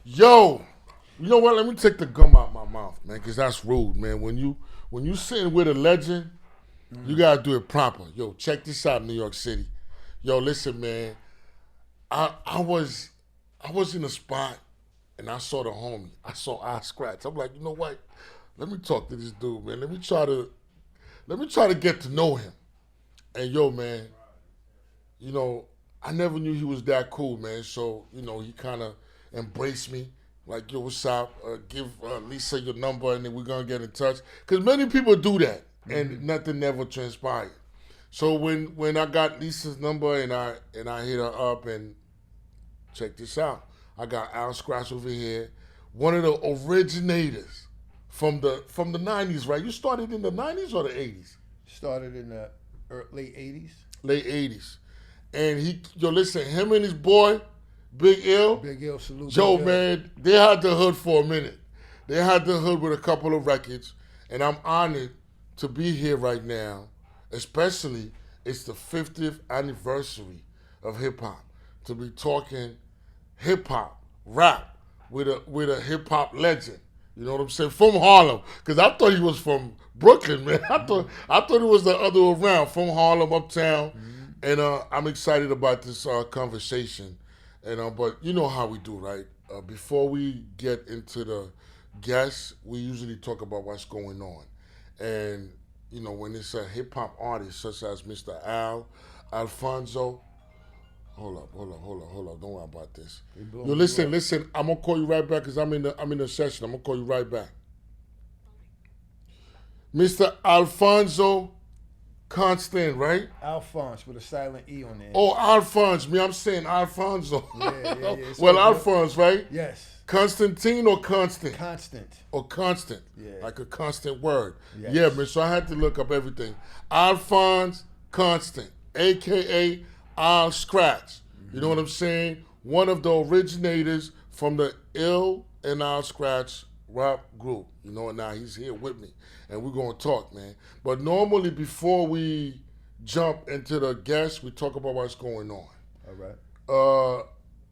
Yo, you know what? Let me take the gum out my mouth, man, because that's rude, man. When you sitting with a legend, you gotta do it proper. Yo, check this out, New York City. Yo, listen, man. I was in a spot and I saw the homie. I saw Skratch. I'm like, you know what? Let me talk to this dude, man. Let me try to get to know him. And yo, man, you know, I never knew he was that cool, man. So, he kind of embraced me. Like, yo, what's up? Give Lisa your number and then we're going to get in touch. Because many people do that and nothing never transpired. So when I got Lisa's number and I hit her up and check this out. I got Al Scratch over here, one of the originators from the 90s, right? You started in the 90s or the 80s? Started in the late 80s. Late 80s. And listen, him and his boy, Big Ill, Big Ill, salute. Joe, Big Ill. man, they had the hood for a minute. They had the hood with a couple of records, and I'm honored to be here right now, especially it's the 50th anniversary of hip hop. To be talking hip hop, rap with a hip hop legend. You know what I'm saying? From Harlem, because I thought he was from Brooklyn, man. I thought it was the other way around, from Harlem, uptown. And I'm excited about this conversation. And but you know how we do, right? Before we get into the guests, we usually talk about what's going on. And when it's a hip hop artist such as Mr. Alfonso. Hold up. Don't worry about this. Yo, listen. I'm gonna call you right back because I'm in a session. I'm gonna call you right back. Mr. Alfonso Constant, right? Alphonse with a silent E on there. Oh, Alphonse. Me, I'm saying Alfonso. Yeah. Well, Alphonse, right? Yes. Constantine or Constant? Constant. Or constant. Yeah. Like a constant word. Yes. Yeah, man. So I had to look up everything. Alphonse Constant, a.k.a. Al Scratch. You know what I'm saying? One of the originators from the Ill and Al Scratch rap group. And now he's here with me. And we're going to talk, man. But normally before we jump into the guests, we talk about what's going on. All right.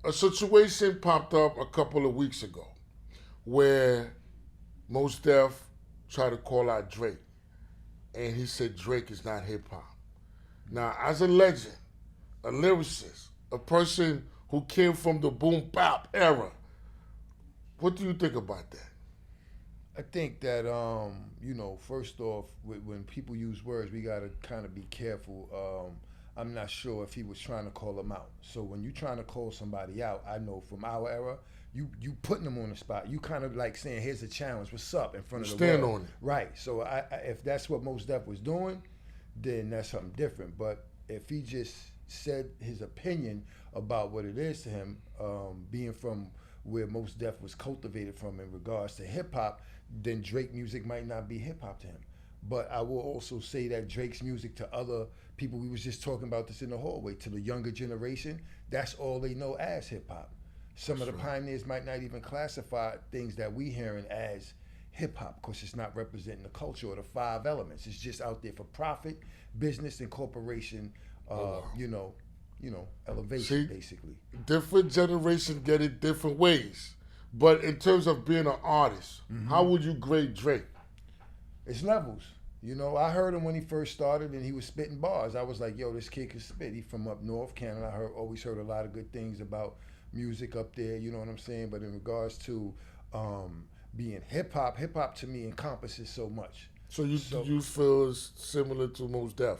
A situation popped up a couple of weeks ago where Mos Def tried to call out Drake. And he said Drake is not hip hop. Now, as a legend, a lyricist, a person who came from the boom bap era, what do you think about that? I think that first off, when people use words, we gotta kind of be careful. I'm not sure if he was trying to call them out. So when you're trying to call somebody out, I know from our era, you putting them on the spot. You kind of like saying, "Here's a challenge. What's up?" in front of the Stand world. on it. Right. So I if that's what Mos Def was doing, then that's something different. But if he just said his opinion about what it is to him, being from where Mos Def was cultivated from in regards to hip hop, then Drake music might not be hip hop to him. But I will also say that Drake's music to other people, we was just talking about this in the hallway, to the younger generation, that's all they know as hip hop. Some of the pioneers might not even classify things that we hearing as hip hop because it's not representing the culture or the five elements. It's just out there for profit, business, and corporation. Elevation. See, basically. Different generations get it different ways. But in terms of being an artist, how would you grade Drake? It's levels. I heard him when he first started and he was spitting bars. I was like, yo, this kid can spit. He's from up north, Canada. I always heard a lot of good things about music up there, you know what I'm saying? But in regards to being hip hop to me encompasses so much. So you feel it's similar to Mos Def?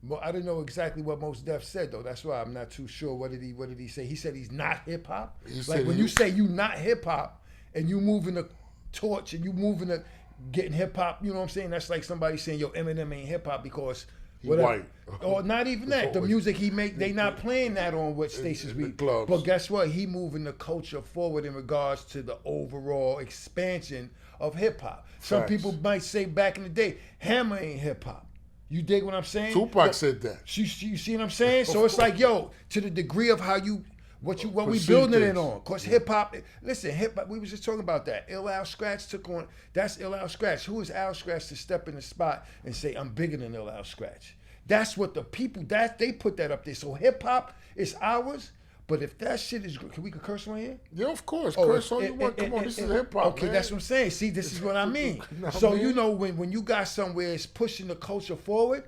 Well, I didn't know exactly what Mos Def said though. That's why I'm not too sure. What did he say? He said he's not hip hop. Like when you say you not hip hop and you moving the torch and you moving the getting hip hop, you know what I'm saying? That's like somebody saying yo Eminem ain't hip hop because whatever. White. Or not even that. The music he make, they not playing that on what stations we. Clubs. But guess what? He moving the culture forward in regards to the overall expansion of hip hop. Some people might say back in the day, Hammer ain't hip hop. You dig what I'm saying? Tupac said that. You see what I'm saying? So it's like, yo, to the degree of how you, what we building it on. Cause hip hop, listen, hip hop. We was just talking about that. Al Scratch took on. That's Al Scratch. Who is Al Scratch to step in the spot and say I'm bigger than Al Scratch? That's what the people that they put that up there. So hip hop is ours, But if that shit is, can we curse on here? Yeah, of course. Curse all you want. Come on, this is hip hop. Okay, man. that's what I'm saying. See, this is what I mean. Nah, So man. you know, when you got somewhere it's pushing the culture forward,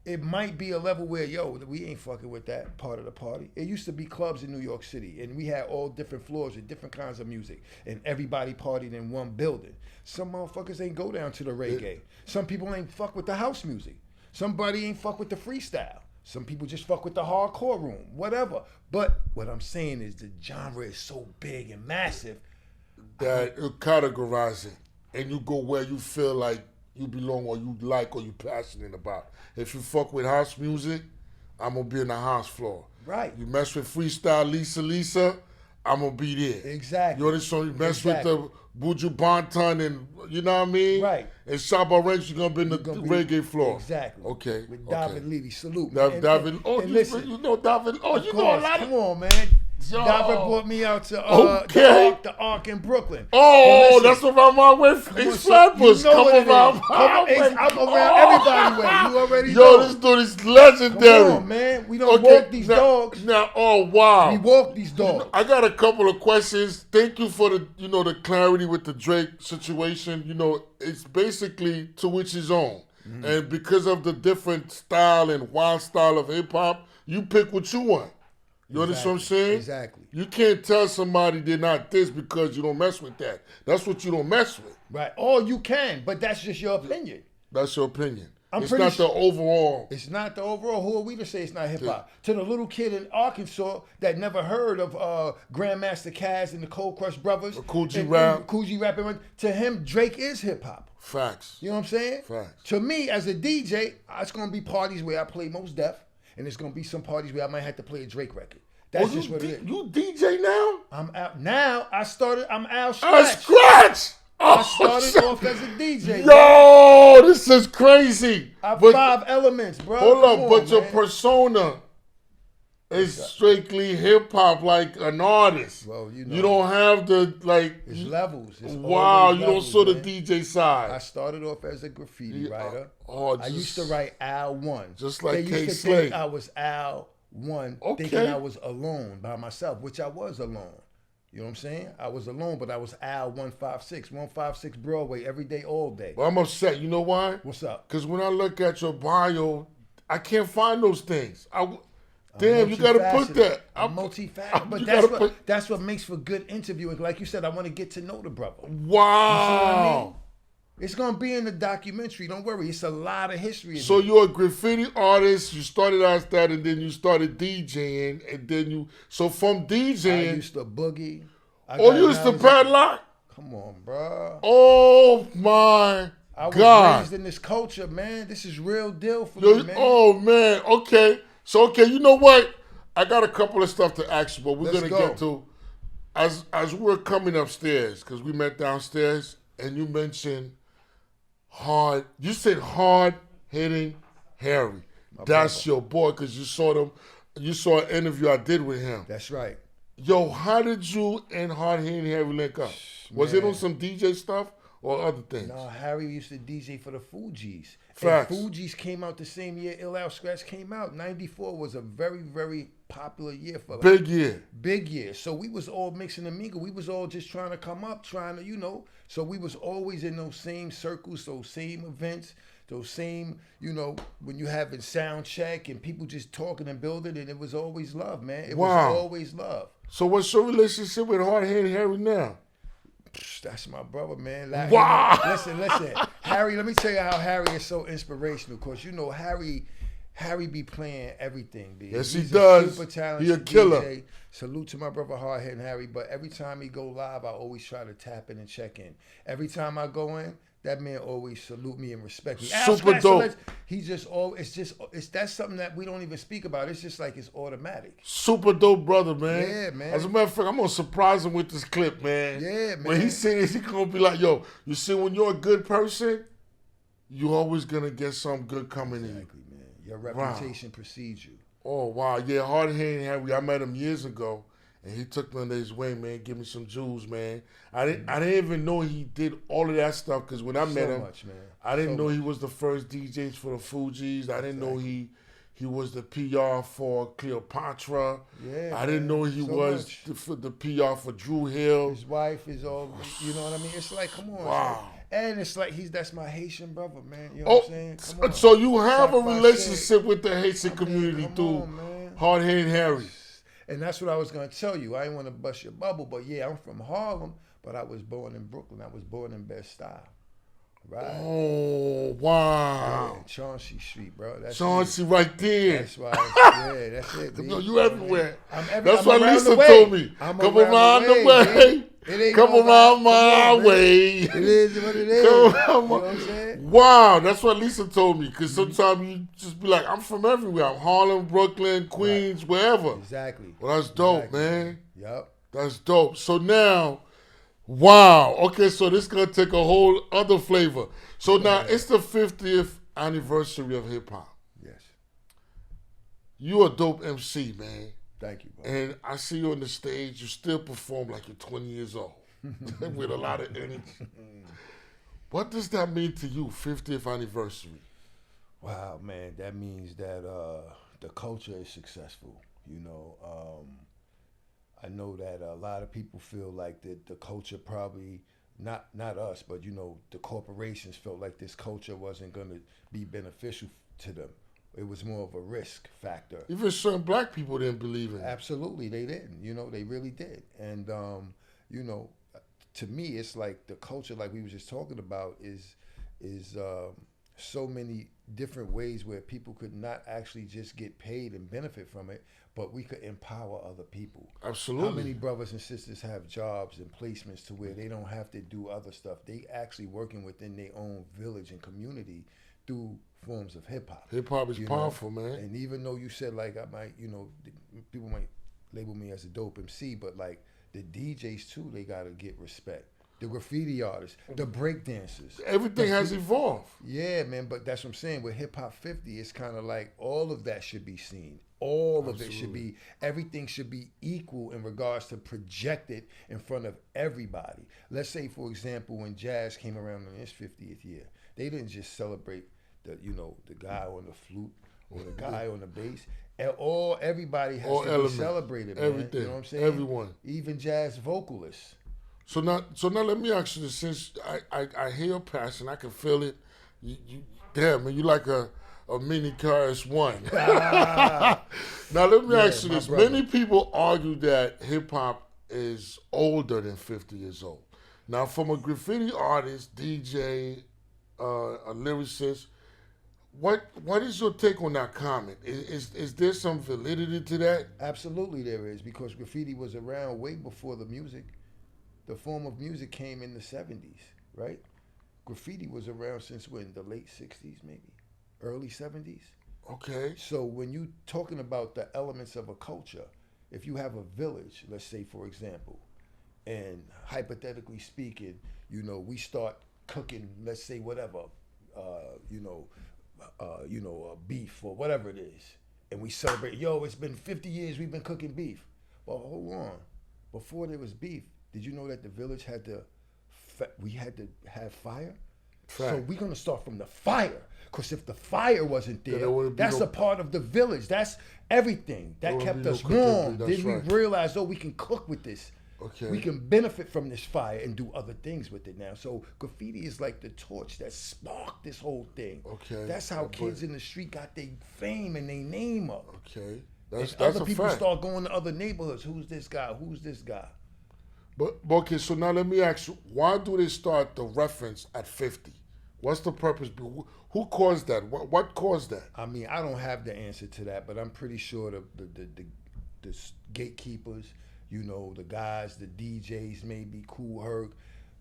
it might be a level where, yo, we ain't fucking with that part of the party. It used to be clubs in New York City, and we had all different floors with different kinds of music, and everybody partied in one building. Some motherfuckers ain't go down to the reggae. Some people ain't fuck with the house music. Somebody ain't fuck with the freestyle. Some people just fuck with the hardcore room, whatever. But what I'm saying is the genre is so big and massive that you categorize it, and you go where you feel like you belong or you like or you passionate about. If you fuck with house music, I'm gonna be in the house floor. Right. You mess with freestyle Lisa, I'm gonna be there. Exactly. You understand? You mess Exactly. with the Buju Banton and you know what I mean? Right. And Shabba Ranks, you're gonna be in the reggae floor. Exactly. Okay. With okay. David Levy, salute. Man. David, and listen, you know David. Oh, of you course, know a lot of. come on, man. Yo. David brought me out to Okay. the Ark in Brooklyn. Oh, And listen, that's around my way. It's Flatbush. you know Come what it around is. my way. I'm around everybody way. You already Yo, know. this dude is legendary. Come on, man. We don't walk these dogs. Now, oh wow. We walk these dogs. I got a couple of questions. Thank you for the the clarity with the Drake situation. You know, it's basically to each his own. Mm-hmm. And because of the different style and wild style of hip hop, you pick what you want. You understand what I'm saying? Exactly. You can't tell somebody they're not this because you don't mess with that. That's what you don't mess with. Right. Or you can, but that's just your opinion. That's your opinion. It's pretty not the overall. It's not the overall. Who are we to say it's not hip hop? To the little kid in Arkansas that never heard of Grandmaster Caz and the Cold Crush Brothers, Cool G Rap. Cool G Rap, to him, Drake is hip hop. Facts. You know what I'm saying? Facts. To me, as a DJ, it's gonna be parties where I play Mos Def, and it's gonna be some parties where I might have to play a Drake record. That's just what it is. You DJ now? I'm out now. I'm Al Skratch. Skratch. Skratch. I started off as a DJ. Yo, this is crazy. I have But 5 elements, bro. hold Come up, but on, your man. persona is strictly hip hop, like an artist. Well, you know. You don't have the like. It's levels. It's Wow, always you don't levels, show the man. DJ side. I started off as a graffiti writer. Oh, I used to write Al 1. just like They used K. to Slade. think I was Al 1, Okay. thinking I was alone by myself, which I was alone. You know what I'm saying? I was alone, but I was Al 156 Broadway every day, all day. But I'm upset. You know why? What's up? Because when I look at your bio, I can't find those things. Damn, you gotta put that. I'm multifaceted, but you that's gotta that's what makes for good interviewing. Like you said, I want to get to know the brother. Wow. You see what I mean? It's gonna be in the documentary. Don't worry. It's a lot of history. So you're a graffiti artist. You started as that, and then you started DJing, and then you. So from I DJing, used to boogie. you used to padlock. Come on, bro. Oh my I was God! raised in this culture, man. This is real deal for Yo, me, man. oh man. Okay. So you know what? I got a couple of stuff to ask you, but we're Let's gonna get to as we're coming upstairs because we met downstairs, and you mentioned hard. You said hard hitting Harry. That's your boy because you saw them. You saw an interview I did with him. That's right. Yo, how did you and hard hitting Harry link up? Was it Man. on some DJ stuff or other things? No, Harry used to DJ for the Fugees. Facts. And Fugees came out the same year Ill Al Skratch came out. 94 was a very, very popular year for us. Big year. Big year. So we was all mixing and mingle. We was all just trying to come up, trying to, So we was always in those same circles, those same events, those same, when you having sound check and people just talking and building, and it was always love, man. It Wow. was always love. So what's your relationship with hard hitting Harry now? That's my brother, man. Wow. Listen. Harry, let me tell you how Harry is so inspirational. Of course, Harry be playing everything, B. Yes, He's he does. A super talented He a killer. DJ. Salute to my brother Hard Hitting Harry. But every time he go live, I always try to tap in and check in. Every time I go in, that man always salute me and respect me. Super dope. He just that's something that we don't even speak about. It's just like it's automatic. Super dope brother, man. Yeah, man. As a matter of fact, I'm gonna surprise him with this clip, man. Yeah, man. When he sings, he gonna be like, yo, you see, when you're a good person, you always gonna get some good coming Exactly, man. Your reputation precedes you. Oh wow, yeah, hard hitting Harry. I met him years ago, and he took me under his wing, man. Give me some jewels, man. I didn't even know he did all of that stuff because when I met him, much, man. I didn't know he was the first DJs for the Fugees. I didn't know he He was the PR for Cleopatra. Yeah, I didn't man. know he So was much. the PR for Drew Hill. His wife is all, you know what I mean? It's like, come on. Wow. And it's like, that's my Haitian brother, man. You know Oh, what I'm saying? Come on. so you have a Stop by relationship with the Haitian I mean, community come through on, man. Hard Head Harry. And that's what I was going to tell you. I didn't want to bust your bubble, but yeah, I'm from Harlem, but I was born in Brooklyn. I was born in Bed-Stuy. Right. Oh, wow. Yeah, Chauncey Street, bro. That's Chauncey right there. That's why. Yeah, that's it. No, you everywhere. I'm That's what around Lisa the way. told me. I'm Come around the way. It ain't Come no around Come my on, man. way. It is what it is. Come You around know my- what I'm saying? Wow, that's what Lisa told me. Because sometimes you just be like, I'm from everywhere. I'm Harlem, Brooklyn, Queens, wherever. Exactly. Well, that's dope, Exactly. man. Yep. That's dope. So now, wow. Okay, so this gonna take a whole other flavor. So now it's the 50th anniversary of hip hop. Yes. You a dope MC, man. Thank you, bro. And I see you on the stage. You still perform like you're 20 years old with a lot of energy. What does that mean to you, 50th anniversary? Wow, man, that means that the culture is successful. You know, I know that a lot of people feel like that the culture probably not us, but you know, the corporations felt like this culture wasn't going to be beneficial to them. It was more of a risk factor. Even certain black people didn't believe in it. Absolutely, they didn't. You know, they really did. And you know, to me, it's like the culture, like we were just talking about, is so many different ways where people could not actually just get paid and benefit from it, but we could empower other people. Absolutely. How many brothers and sisters have jobs and placements to where they don't have to do other stuff? They actually working within their own village and community through forms of hip hop. Hip hop is You powerful, know? man. And even though you said like I might, you know, people might label me as a dope MC, but like the DJs too, they gotta get respect. The graffiti artists, the break dancers. Everything has evolved. Yeah, man, but that's what I'm saying. With Hip Hop 50, it's kind of like all of that should be seen. All of it should be, everything should be equal in regards to projected in front of everybody. Let's say, for example, when jazz came around on its 50th year, they didn't just celebrate the, you know, the guy on the flute or the guy on the bass. And everybody has All to elements, be celebrated, man. everything, You know what I'm saying? everyone. Even jazz vocalists. So now let me ask you this. Since I hear your passion, I can feel it. Damn, man, you like a mini KRS-One. Now let me ask you my this. brother. Many people argue that hip hop is older than 50 years old. Now, from a graffiti artist, DJ, a lyricist, what is your take on that comment? Is there some validity to that? Absolutely there is, because graffiti was around way before the music. The form of music came in the 70s, right? Graffiti was around since when? The late 60s, maybe? Early 70s? Okay. So when you talking about the elements of a culture, if you have a village, let's say for example, and hypothetically speaking, you know, we start cooking, let's say whatever, beef or whatever it is, and we celebrate, yo, it's been 50 years we've been cooking beef. Well, hold on. Before there was beef, did you know that the village had to, we had to have fire? Fact. So we're gonna start from the fire, because if the fire wasn't there, there wouldn't be that's no- a part of the village. That's everything that wouldn't kept be no us cooking, warm. that's Then right. we realized, oh, we can cook with this. Okay. We can benefit from this fire and do other things with it now. So graffiti is like the torch that sparked this whole thing. Okay. That's how But- kids in the street got their fame and their name up. Okay. And That's other a people fact. start going to other neighborhoods. Who's this guy? Who's this guy? But okay, so now let me ask you, why do they start the reference at 50? What's the purpose? Who caused that? What caused that? I mean, I don't have the answer to that, but I'm pretty sure the gatekeepers, you know, the guys, the DJs, maybe Kool Herc,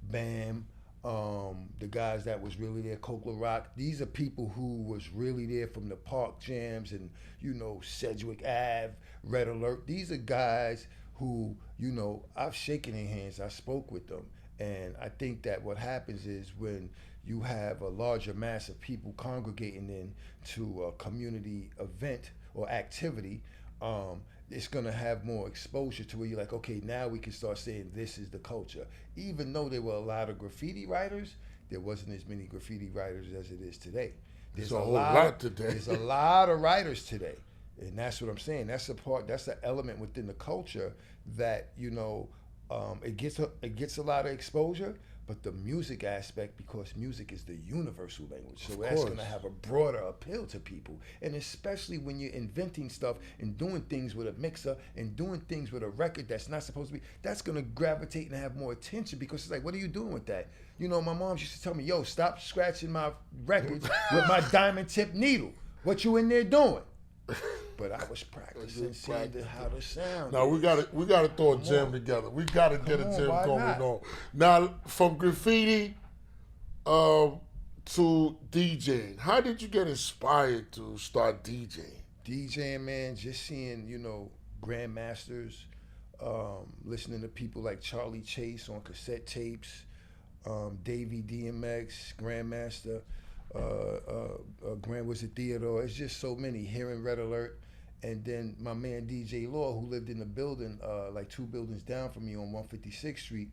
Bam, the guys that was really there, Coke La Rock. These are people who was really there from the park jams and, you know, Sedgwick Ave, Red Alert. These are guys who, you know, I've shaken their hands, I spoke with them. And I think that what happens is when you have a larger mass of people congregating into a community event or activity, it's gonna have more exposure to where you're like, okay, now we can start saying this is the culture. Even though there were a lot of graffiti writers, there wasn't as many graffiti writers as it is today. There's a whole lot today. There's a lot of writers today, and that's what I'm saying. That's the part. That's the element within the culture that it gets a lot of exposure. But the music aspect, because music is the universal language, so that's going to have a broader appeal to people. And especially when you're inventing stuff and doing things with a mixer and doing things with a record that's not supposed to be, that's going to gravitate and have more attention, because it's like, what are you doing with that? My mom used to tell me, yo, stop scratching my records with my diamond tip needle. What you in there doing? But I was practicing seeing how to sound. Now we gotta throw a jam together. We gotta get a jam going on. Now, from graffiti to DJing, how did you get inspired to start DJing? DJing, man, just seeing grandmasters, listening to people like Charlie Chase on cassette tapes, Davey DMX, Grandmaster. Grand Wizard Theodore. It's just so many. Hearing Red Alert, and then my man DJ Law, who lived in the building, like 2 buildings down from me on 156th Street,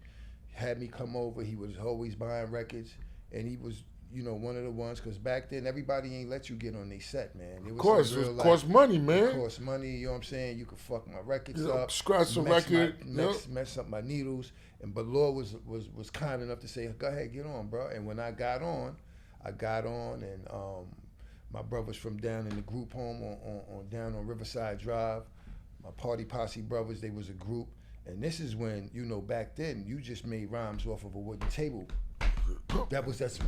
had me come over. He was always buying records, and he was, one of the ones, because back then everybody ain't let you get on their set, man. Of course, it cost money, man. It cost money. You know what I'm saying? You could fuck my records up, scratch the record, mess up my needles. But Law was kind enough to say, go ahead, get on, bro. And when I got on, and my brothers from down in the group home on down on Riverside Drive, my Party Posse brothers, they was a group. And this is when, back then, you just made rhymes off of a wooden table. That's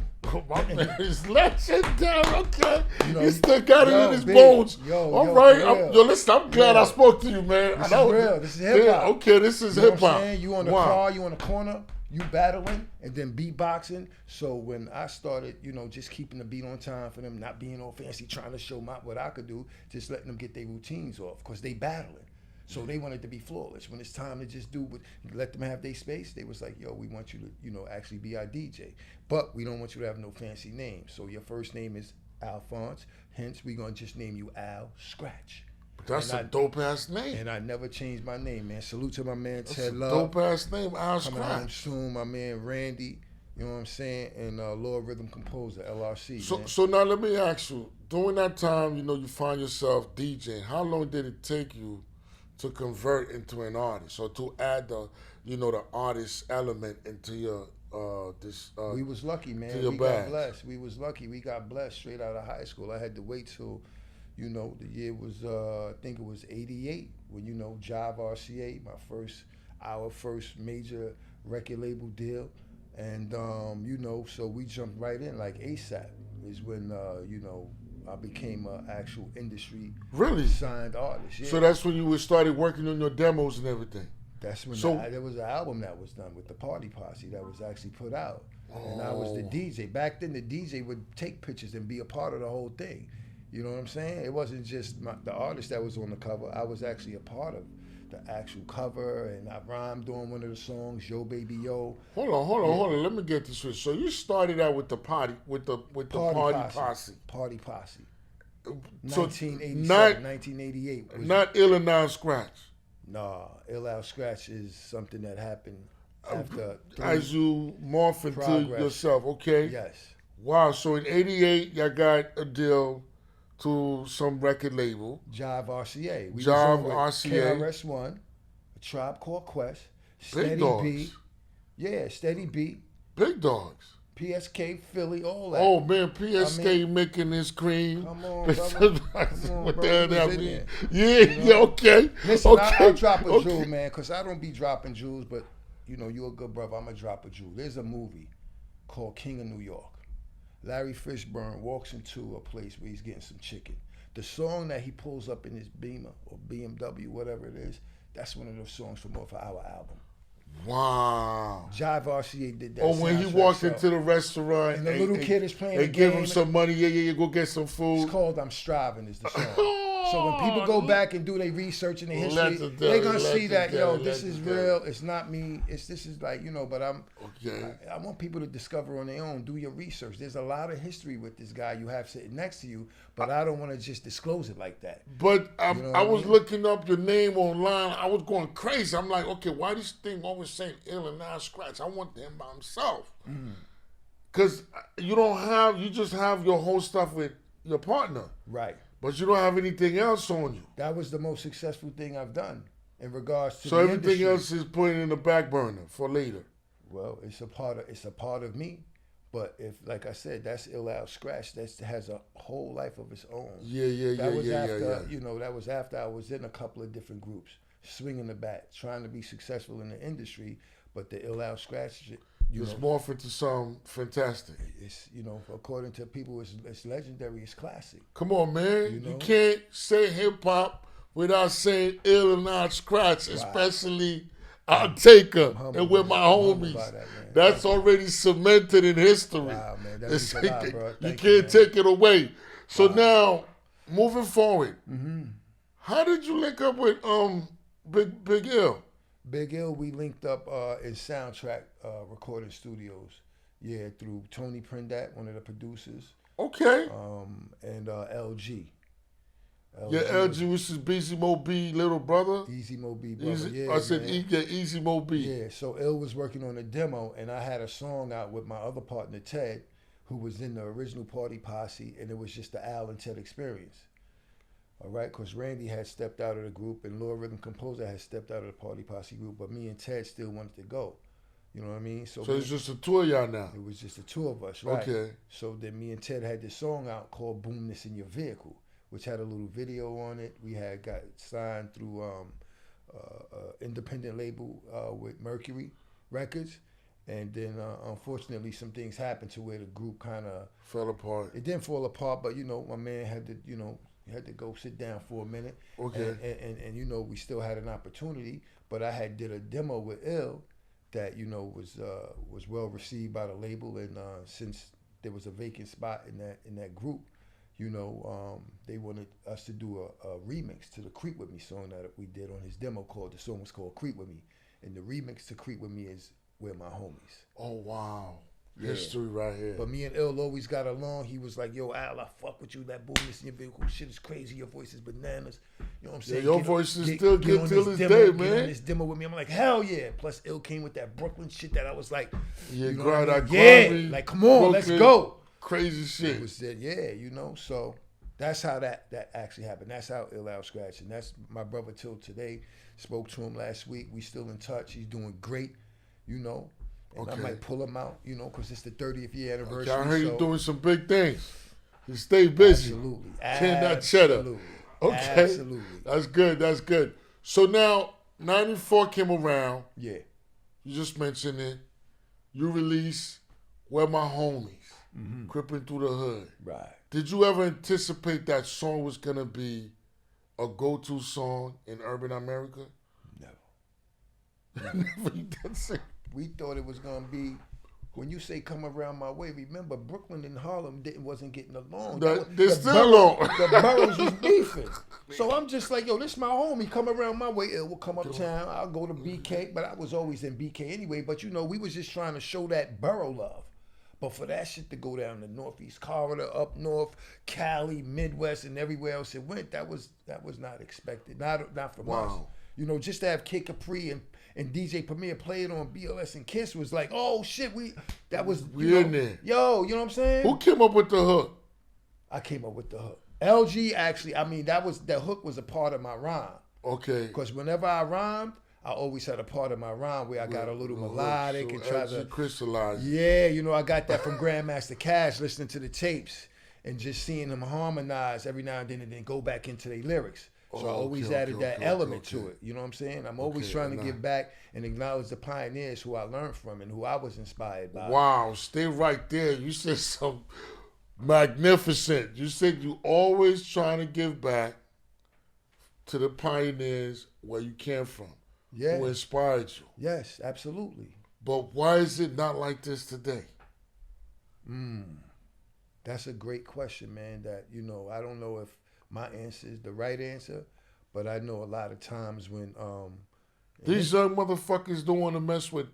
my man is legendary. Okay, he still got it in his bones. All right, listen, I'm glad I spoke to you, man. This is real. This is hip hop. Okay, this is hip hop. You on the car, you on the corner, you battling, and then beatboxing. So when I started, just keeping the beat on time for them, not being all fancy, trying to show what I could do, just letting them get their routines off, because they battling. So they wanted to be flawless. When it's time to just let them have their space, they was like, yo, we want you to, actually be our DJ. But we don't want you to have no fancy name. So your first name is Alphonse. Hence, we going to just name you Al Skratch. That's a dope-ass name. And I never changed my name, man. Salute to my man, That's Ted a Love. dope-ass name, Al Skratch. Coming home soon, my man, Randy. You know what I'm saying? And Lord Rhythm Composer, LRC. So now let me ask you, during that time, you find yourself DJing, how long did it take you to convert into an artist, or to add the artist element into your we was lucky, man. We got blessed. We was lucky. We got blessed straight out of high school. I had to wait till, the year was I think it was '88 when Jive RCA, our first major record label deal, and so we jumped right in like ASAP. Is when I became an actual industry signed artist. Yeah. So that's when you started working on your demos and everything. That's when there was an album that was done with the Party Posse that was actually put out. And I was the DJ. Back then, the DJ would take pictures and be a part of the whole thing. You know what I'm saying? It wasn't just the artist that was on the cover. I was actually a part of the actual cover, and I rhymed on one of the songs, Yo Baby Yo. Hold on. Let me get this straight. So you started out with the Party Posse. Party Posse. So 1988. Not Illinois Skratch. Nah, Illinois Skratch is something that happened after. As you morph into yourself, okay? Yes. Wow, so in '88, y'all got a deal to some record label. Jive RCA. Jive RCA. KRS-One, A Tribe Called Quest, Big Dogs. B. Yeah, Steady B. Big Dogs. PSK, Philly, all that. Oh, man, PSK making this cream. Come on, brother. What the hell that mean? Yeah, okay. Listen, okay. I'll drop a jewel, man, because I don't be dropping jewels, but, you're a good brother. I'm going to drop a jewel. There's a movie called King of New York. Larry Fishburne walks into a place where he's getting some chicken. The song that he pulls up in his Beamer or BMW, whatever it is, that's one of those songs from off of our album. Wow. Jive RCA did that. Oh, when he walked into the restaurant and the little kid is playing they the give game. him some money. Yeah, go get some food. It's called I'm Striving is the song. So when people go back and do their research and their history, they're going to see that, this is real. It's not me. This is like, but I want people to discover on their own. Do your research. There's a lot of history with this guy you have sitting next to you, but I don't want to just disclose it like that. But I was looking up your name online. I was going crazy. I'm like, okay, why this thing always saying Illinois Skratch? I want him by himself. Because you just have your whole stuff with your partner, Right. but you don't have anything else on you. That was the most successful thing I've done in regards to So the everything industry. else is put in the back burner for later. Well, it's a part of me. But if, like I said, that's Ill Al Skratch. That has a whole life of its own. That was after, you know, that was after I was in a couple of different groups, swinging the bat, trying to be successful in the industry. But the Ill Al Skratch, It's morphed into something fantastic. it's, you know, according to people, it's legendary. It's classic. Come on, man. You know? You can't say hip hop without saying Ill and Al Skratch, especially I'll take her and with my homies. That's already cemented in history. Wow, man. That means a lot, bro. You can't take it away. So now, moving forward, how did you link up with Big Ill? Big Ill, we linked up in Soundtrack recording studios. Yeah, through Tony Prendat, one of the producers. Okay. And LG. Yeah, LG, which is Beezy Mo B little brother. Easy Mo B brother. Easy, Yeah, I said man. Easy Mo B. Yeah, so Ill was working on a demo, and I had a song out with my other partner, Ted, who was in the original Party Posse, and it was just the Al and Ted experience. All right, because Randy had stepped out of the group, and Lord Rhythm Composer had stepped out of the Party Posse group, but me and Ted still wanted to go. You know what I mean? So it's just a two of y'all now. It was just the two of us, right? Okay. So then me and Ted had this song out called Boom This in Your Vehicle, which had a little video on it. We had got signed through independent label with Mercury Records. And then unfortunately some things happened to where the group kind of fell apart. It didn't fall apart, but you know, my man had to, you know, had to go sit down for a minute. Okay. And you know, we still had an opportunity, but I had did a demo with Ill that, you know, was well received by the label, and since there was a vacant spot in that group, you know, they wanted us to do a remix to the Creep With Me song that we did on his demo. The song was called Creep With Me, and the remix to Creep With Me is We're My Homies. Oh wow. Yeah. History right here. But me and Ill always got along. He was like, "Yo, Al, I fuck with you. That boomness in your vehicle shit is crazy. Your voice is bananas. You know what I'm saying? Yeah, your voice is still good till this day, Get man. on this demo with me." I'm like, "Hell yeah!" Plus, Ill came with that Brooklyn shit that I was like, Yeah, you know what I mean? grimy, like come on, Brooklyn, let's go. Crazy shit. It was that, yeah, you know. So that's how that actually happened. That's how Ill Al Skratch, and that's my brother till today. Spoke to him last week. We still in touch. He's doing great, you know. And I might pull him out, you know, because it's the 30th year anniversary. Okay, I heard you doing some big things. You stay busy. Absolutely. Can that cheddar. Okay. Absolutely. That's good. That's good. So now, 94 came around. Yeah. You just mentioned it. You release Where My Homies, Crippin' Through the Hood. Right. Did you ever anticipate that song was going to be a go-to song in urban America? Never. Never. You didn't say. We thought it was gonna be, when you say come around my way, remember Brooklyn and Harlem wasn't getting along. They're still along. The boroughs was beefing. So I'm just like, yo, this my homie, come around my way. It will come uptown. I'll go to BK, but I was always in BK anyway. But you know, we was just trying to show that borough love. But for that shit to go down the Northeast Corridor, up north, Cali, Midwest, and everywhere else it went, that was not expected. Not from us. You know, just to have Kid Capri and DJ Premier play it on BLS and Kiss was like, oh shit, we in there. Yo, you know what I'm saying? Who came up with the hook? I came up with the hook. LG actually, I mean, that hook was a part of my rhyme. Okay. Because whenever I rhymed, I always had a part of my rhyme where I got a little melodic and try to crystallize. Yeah, you know, I got that from Grandmaster Cash, listening to the tapes and just seeing them harmonize every now and then go back into their lyrics. So I always added that element to it. You know what I'm saying? I'm always trying to give back and acknowledge the pioneers who I learned from and who I was inspired by. Wow, stay right there. You said something magnificent. You said you always trying to give back to the pioneers where you came from, who inspired you. Yes, absolutely. But why is it not like this today? That's a great question, man, that, you know, I don't know if my answer is the right answer, but I know a lot of times when these young motherfuckers don't want to mess with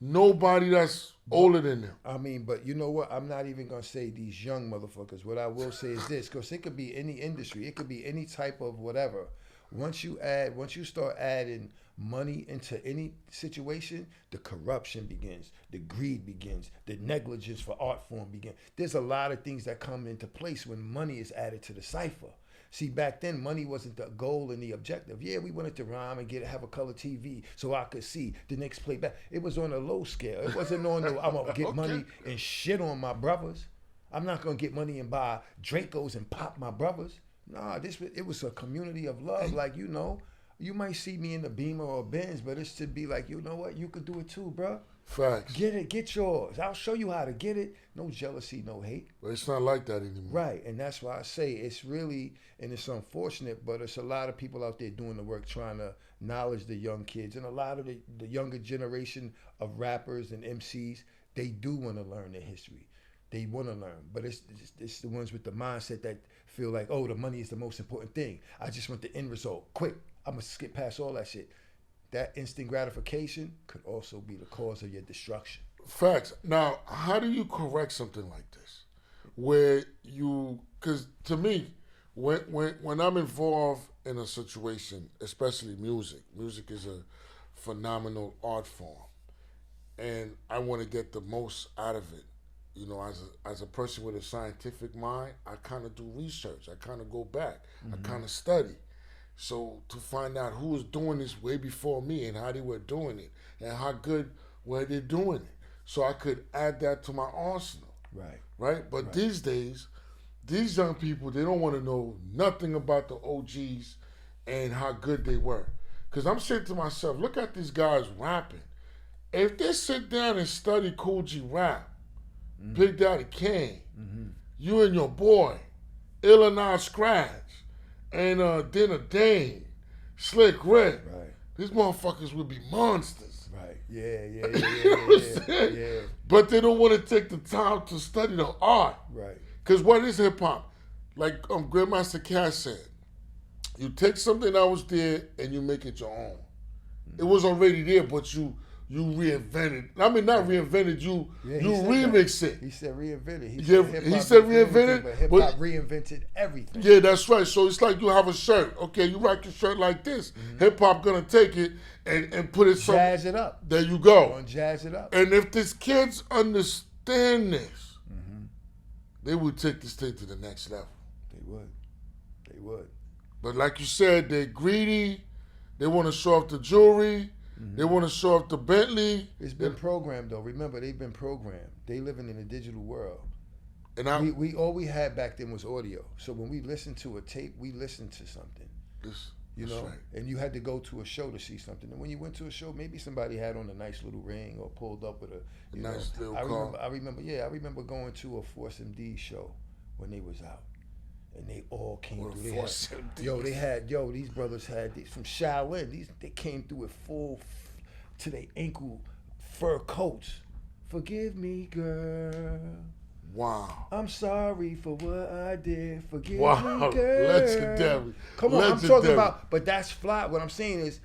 nobody that's older than them. I mean, but you know what? I'm not even gonna say these young motherfuckers. What I will say is this, because it could be any industry, it could be any type of whatever. Once you start adding money into any situation, the corruption begins, the greed begins, the negligence for art form begins. There's a lot of things that come into place when money is added to the cipher. See, back then, money wasn't the goal and the objective. Yeah, we wanted to rhyme and have a color TV so I could see the next playback. It was on a low scale. It wasn't on the, I'm going to get money and shit on my brothers. I'm not going to get money and buy Dracos and pop my brothers. Nah, it was a community of love. Like, you know, you might see me in the Beamer or Benz, but it's to be like, you know what? You could do it too, bro. Facts. Get it, get yours. I'll show you how to get it. No jealousy, no hate. But it's not like that anymore. Right, and that's why I say it's really, and it's unfortunate, but it's a lot of people out there doing the work trying to knowledge the young kids. And a lot of the younger generation of rappers and MCs, they do want to learn their history. They want to learn, but it's the ones with the mindset that feel like, oh, the money is the most important thing. I just want the end result, quick. I'm going to skip past all that shit. That instant gratification could also be the cause of your destruction. Facts. Now, how do you correct something like this? Where you, because to me, when I'm involved in a situation, especially music is a phenomenal art form, and I want to get the most out of it. You know, as a person with a scientific mind, I kind of do research. I kind of go back. I kind of study. So to find out who was doing this way before me and how they were doing it and how good were they doing it, so I could add that to my arsenal. Right. But these days, these young people, they don't want to know nothing about the OGs and how good they were. Because I'm saying to myself, look at these guys rapping. If they sit down and study Cool G rap, Big Daddy Kane, you and your boy, Illinois Skratch, and Dinner Dane, Slick Rick, these motherfuckers would be monsters. Right. Yeah. You know what I'm saying? But they don't want to take the time to study the art. Right. Because what is hip hop? Like Grandmaster Cass said, you take something that was there and you make it your own. It was already there, but you reinvented. I mean, not reinvented. You remix it. He said reinvented. He said reinvented. But hip hop reinvented everything. Yeah, that's right. So it's like you have a shirt. Okay, you rock your shirt like this. Hip hop gonna take it and put it. Jazz it up. There you go. Jazz it up. And if these kids understand this, they would take this thing to the next level. They would. But like you said, they're greedy. They want to show off the jewelry. They want to show off the Bentley. It's been programmed, though. Remember, they've been programmed. They living in a digital world. And we all we had back then was audio. So when we listened to a tape, we listened to something. You know, right. And you had to go to a show to see something. And when you went to a show, maybe somebody had on a nice little ring or pulled up with a nice little car. I remember going to a Force MD show when they was out. And they all came through. These brothers had these from Shaolin. They came through with full to their ankle fur coats. Forgive me, girl. Wow. I'm sorry for what I did. Forgive me, girl. Legendary. Come on, I'm talking about, but that's fly. What I'm saying is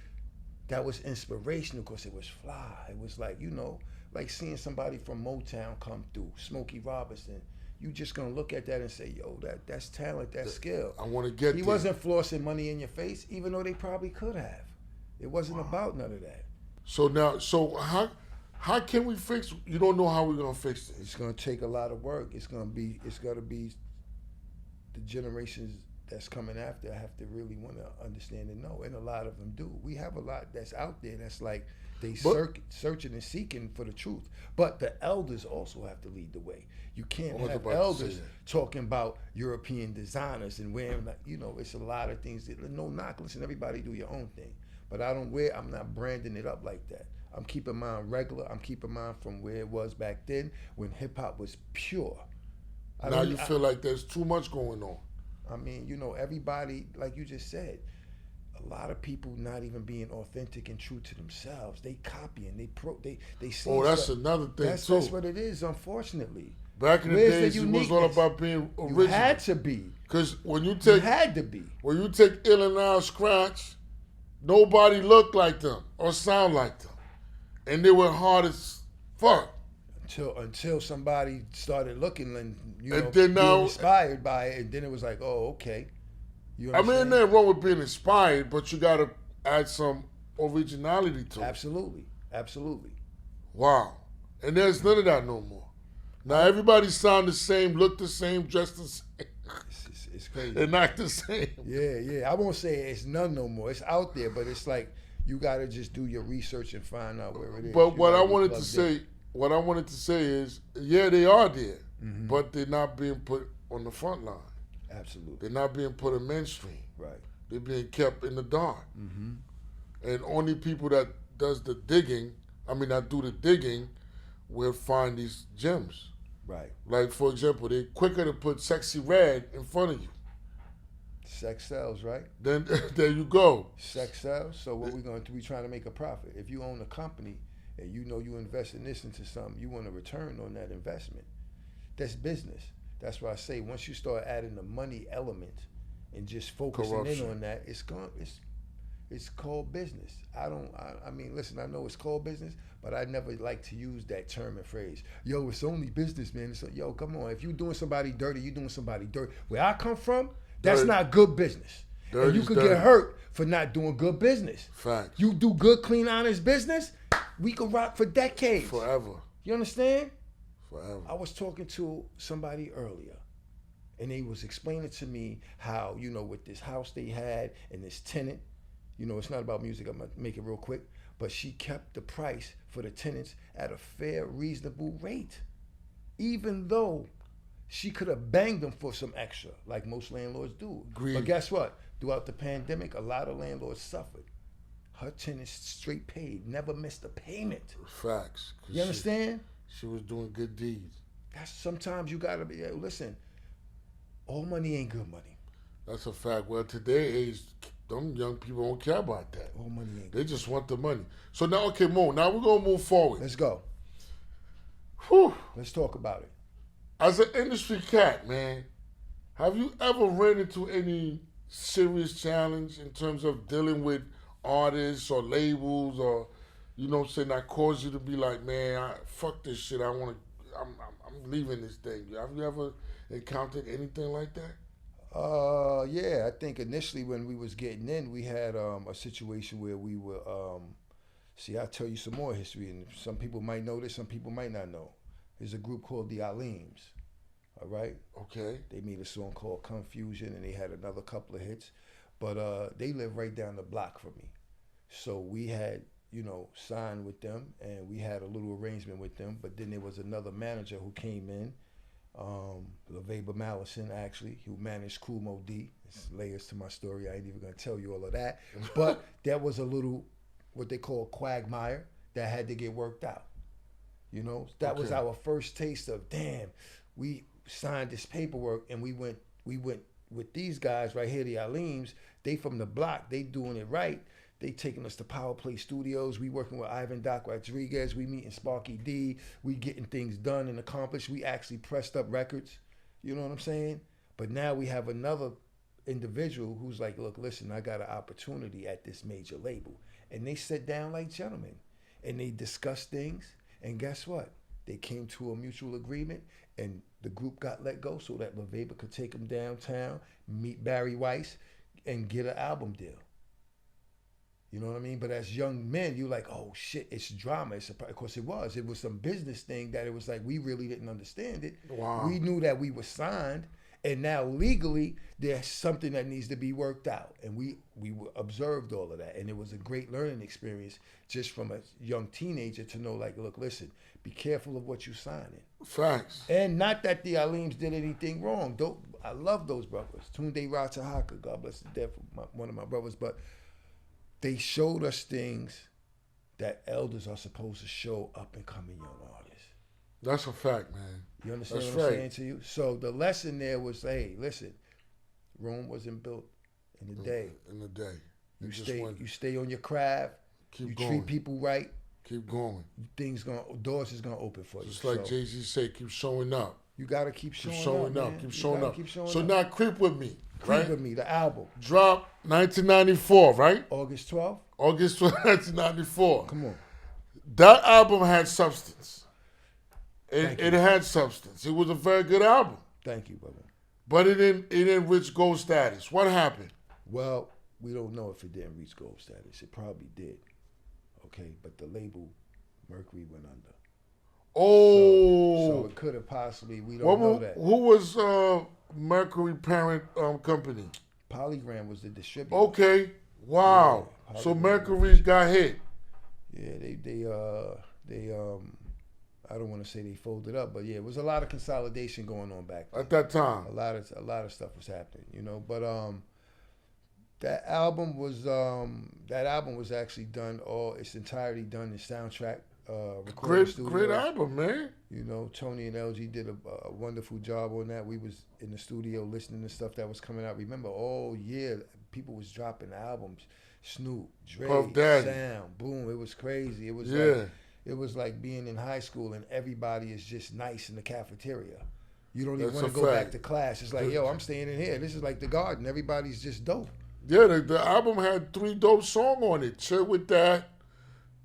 that was inspirational because it was fly. It was like, you know, like seeing somebody from Motown come through, Smokey Robinson. You just gonna look at that and say, yo, that's talent, that's skill. I want to get He wasn't flossing money in your face, even though they probably could have. It wasn't about none of that. So how can we fix? You don't know how we're gonna fix this. It's gonna take a lot of work. It's gotta be the generations that's coming after have to really want to understand and know, and a lot of them do. We have a lot that's out there that's like they searching and seeking for the truth. But the elders also have to lead the way. You can't have elders talking about European designers and wearing, like, you know, it's a lot of things that, no knock, listen, everybody do your own thing. But I'm not branding it up like that. I'm keeping mine regular. I'm keeping mine from where it was back then when hip hop was pure. Now you feel like there's too much going on. I mean, you know, everybody, like you just said, a lot of people not even being authentic and true to themselves. They copying, they see. Oh, that's another thing too. That's what it is, unfortunately. Back in the days, it was all about being original. You had to be. Because when you take, had to be. When you take Illinois Skratch, nobody looked like them or sound like them, and they were hard as fuck. Until somebody started looking and then being inspired by it, and then it was like, oh, okay. I mean, there's nothing wrong with being inspired, but you got to add some originality to it. Absolutely. Wow. And there's none of that no more. Now everybody sound the same, look the same, dress the same. It's crazy. They're not the same. Yeah. I won't say it's none no more. It's out there, but it's like you gotta just do your research and find out where it is. But what I wanted to say is, yeah, they are there, but they're not being put on the front line. Absolutely. They're not being put in mainstream. Right. They're being kept in the dark. And only people that do the digging, will find these gems. Right. Like, for example, they're quicker to put Sexy Red in front of you. Sex sells, right? Then there you go. Sex sells. So what we're going to do, we trying to make a profit. If you own a company and you know you invest in this into something, you want a return on that investment. That's business. That's why I say once you start adding the money element and just focusing in on that, it's called business. I mean, listen, I know it's called business, but I never like to use that term and phrase. Yo, it's only business, man. Yo, come on. If you doing somebody dirty, you doing somebody dirty. Where I come from, that's not good business. And you could get hurt for not doing good business. Facts. You do good, clean, honest business, we could rock for decades. Forever. You understand? Forever. I was talking to somebody earlier, and they was explaining to me how, with this house they had and this tenant, it's not about music, I'm going to make it real quick, but she kept the price for the tenants at a fair, reasonable rate, even though she could have banged them for some extra, like most landlords do. Agreed. But guess what? Throughout the pandemic, a lot of landlords suffered. Her tenants straight paid, never missed a payment. Facts. You understand? She was doing good deeds. Sometimes you gotta be. Listen, all money ain't good money. That's a fact. Well, today's age, them young people don't care about that. All money ain't They good. just want the money. So now, okay, Mo, now we're gonna move forward. Let's go. Whew. Let's talk about it. As an industry cat, man, have you ever ran into any serious challenge in terms of dealing with artists or labels or, that caused you to be like, man, fuck this shit. I'm leaving this thing. Have you ever encountered anything like that? Yeah. I think initially when we was getting in, we had a situation where we were. I'll tell you some more history, and some people might know this, some people might not know. There's a group called the Aleems. All right. Okay. They made a song called Confusion, and they had another couple of hits, but they live right down the block from me, so we had signed with them, and we had a little arrangement with them. But then there was another manager who came in, LaVeba Mallison, actually, who managed Cool Mo D. There's layers to my story. I ain't even gonna tell you all of that, but that was a little what they call quagmire that had to get worked out. That was our first taste of, damn, we signed this paperwork and we went with these guys right here, the Aleems. They from the block, they doing it right. They taking us to Power Play Studios. We working with Ivan Doc Rodriguez. We meeting Sparky D. We getting things done and accomplished. We actually pressed up records. You know what I'm saying? But now we have another individual who's like, look, listen, I got an opportunity at this major label. And they sit down like gentlemen and they discuss things. And guess what? They came to a mutual agreement, and the group got let go so that LaVeba could take them downtown, meet Barry Weiss, and get an album deal. You know what I mean? But as young men, you're like, oh shit, it's drama. Of course it was. It was some business thing that it was like, we really didn't understand it. Wow. We knew that we were signed, and now legally there's something that needs to be worked out. And we observed all of that. And it was a great learning experience just from a young teenager to know, like, look, listen, be careful of what you signing. Facts. And not that the Aleems did anything wrong. I love those brothers. Tunde Ratahaka, God bless the death of one of my brothers, but they showed us things that elders are supposed to show up and coming young artists. That's a fact, man. You understand That's what I'm right. saying to you? So the lesson there was, hey, listen, Rome wasn't built in a day. In a day. You stay on your craft. Keep you going. treat people right. Keep going. Doors is gonna open for you. Just like Jay-Z said, keep showing up. You gotta keep showing up. Man. Keep showing up. Keep showing So up. now Creep With Me, right? Creep With Me, the album. Drop 1994, right? August 12th. August 12th, 1994. Come on. That album had substance. Thank It you. had substance. It was a very good album. Thank you, brother. But it didn't reach gold status. What happened? Well, we don't know if it didn't reach gold status. It probably did. Okay, but the label Mercury went under. Oh, So it could have possibly, we what don't know wa- that. who was Mercury parent company? Polygram was the distributor. Okay, wow. Yeah, So Polygram Mercury was- got hit. Yeah, they I don't want to say they folded up, but yeah, it was a lot of consolidation going on back then. At that time. A lot of stuff was happening, you know. But that album was actually done all its entirety done in soundtrack recording studios. Great album, man. You know, Tony and LG did a wonderful job on that. We was in the studio listening to stuff that was coming out. Remember, all year people was dropping albums. Snoop, Dre, Puff Daddy. Sound, boom. It was crazy. It was Yeah. it was like being in high school and everybody is just nice in the cafeteria. You don't even That's want to a go fact. back to class. It's like, yo, I'm staying in here. This is like the garden. Everybody's just dope. Yeah, the album had 3 dope songs on it. Chill With That,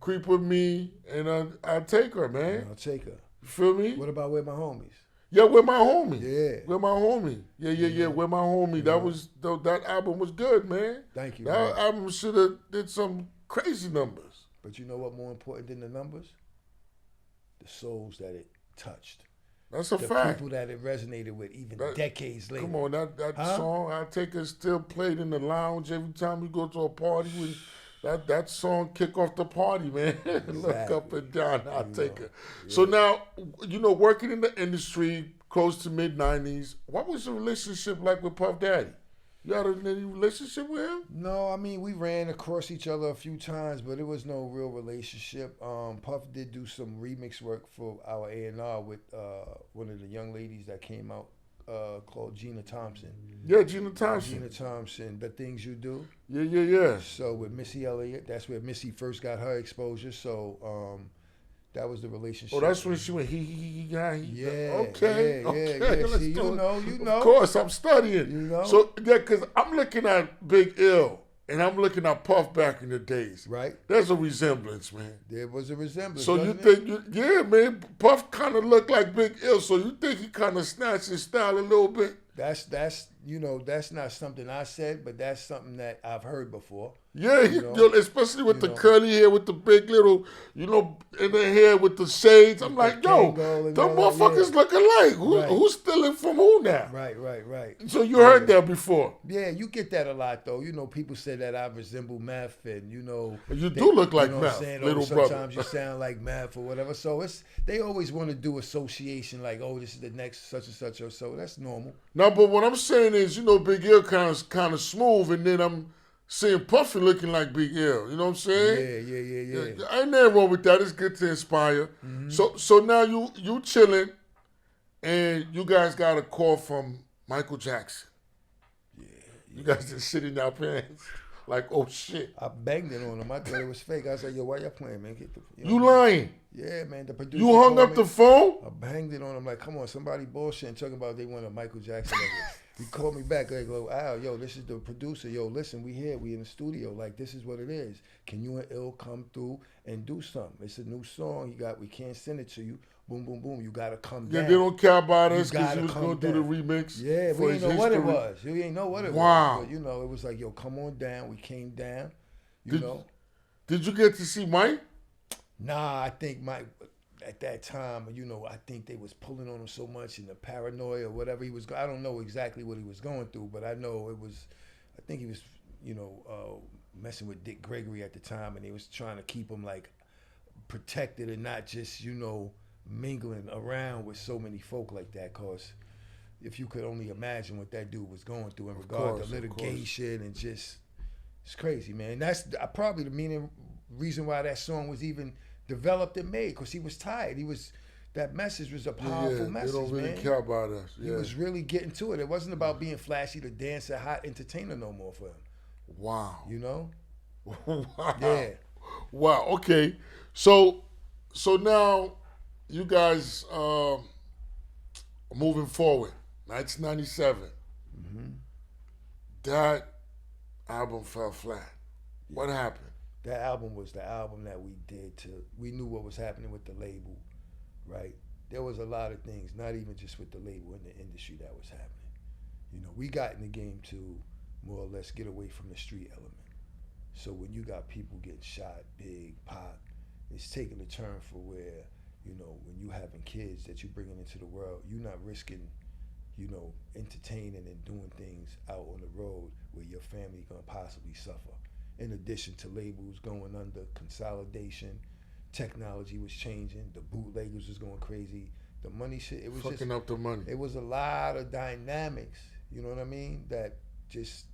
Creep With Me, and I'll Take Her, man. I'll take her. You feel me? What about With My Homies? Yeah, With My Homie. Yeah. With My Homie. Yeah. With My Homie. That album was good, man. Thank you, That man. album should have did some crazy numbers. But you know what more important than the numbers? The souls that it touched. That's a The fact. people that it resonated with even That- decades later. Come on, that Huh? song I Take Her still played in the lounge every time we go to a party. That song kick off the party, man. Look Exactly. up and down, I'll take her. Yeah. So now, working in the industry, close to mid-90s, what was the relationship like with Puff Daddy? You had any relationship with him? No, I mean, we ran across each other a few times, but it was no real relationship. Puff did do some remix work for our A&R with one of the young ladies that came out called Gina Thompson. Yeah, Gina Thompson. Gina Thompson, The Things You Do. Yeah. So with Missy Elliott, that's where Missy first got her exposure. So that was the relationship. Oh, that's when she went, he. Yeah, Okay. yeah. Let's See, do it. you know. Of course, I'm studying. You know. So, yeah, because I'm looking at Big Ill, and I'm looking at Puff back in the days. Right? There's a resemblance, man. There was a resemblance. So you wasn't it? think, yeah, man, Puff kind of looked like Big Ill, so you think he kind of snatched his style a little bit? That's not something I said, but that's something that I've heard before. Yeah, You know? especially with the know. curly hair, with the big little, in the hair with the shades. I'm like, the yo, Kangol and them all that, motherfuckers yeah. look alike. Right. Who's stealing from who now? Right. So you heard that before. Yeah, you get that a lot though. You know, people say that I resemble Meth, and You do look like you know what Meth, I'm saying? little Sometimes brother. you sound like Meth or whatever. So they always want to do association, like, oh, this is the next such and such or so. That's normal. No, but what I'm saying is, Big Ill kind of smooth, and then I'm seeing Puffy looking like Big Ill. You know what I'm saying? Yeah. Ain't nothing wrong with that. It's good to inspire. Mm-hmm. So now you chilling, and you guys got a call from Michael Jackson. Yeah. You guys just sitting in your pants like, oh shit. I banged it on him. I thought it was fake. I said, yo, why y'all playing, man? Get the, You lying. Yeah, man. The producer You hung called up me. the phone? I banged it on him like, come on, somebody bullshitting, talking about they want a Michael Jackson record. He called me back. I go, Al, yo, this is the producer. Yo, listen, we here. We in the studio. Like, this is what it is. Can you and Ill come through and do something? It's a new song. We can't send it to you. Boom, boom, boom. You got to come Yeah, down. they don't care about us You because gotta you was come going to do the down. remix. Yeah, for we his ain't know what it history. was. You ain't know what it Wow. was. But, it was like, yo, come on down. We came down. You Did- know? Did you get to see Mike? Nah, I think Mike, at that time, I think they was pulling on him so much and the paranoia or whatever he was. I don't know exactly what he was going through, but I know I think he was, messing with Dick Gregory at the time, and he was trying to keep him like protected and not just, mingling around with so many folk like that. Cause if you could only imagine what that dude was going through in regard course, to of litigation and just, it's crazy, man. That's probably the reason why that song was even developed and made, because he was tired. That message was a powerful message, they don't really man. care about us. He Yeah. was really getting to it. It wasn't about being flashy, the dancer, hot entertainer no more for him. Wow. You know? Wow. Yeah. Wow. Okay. So now you guys moving forward. 1997. Mm-hmm. That album fell flat. What happened? That album was the album that we did we knew what was happening with the label, right? There was a lot of things, not even just with the label, in the industry that was happening. We got in the game to more or less get away from the street element. So when you got people getting shot, Big, Pac, it's taking a turn for where, when you having kids that you bringing into the world, you're not risking, entertaining and doing things out on the road where your family gonna possibly suffer. In addition to labels going under, consolidation, technology was changing, the bootleggers was going crazy, the money shit, it was fucking up the money. It was a lot of dynamics, you know what I mean, that just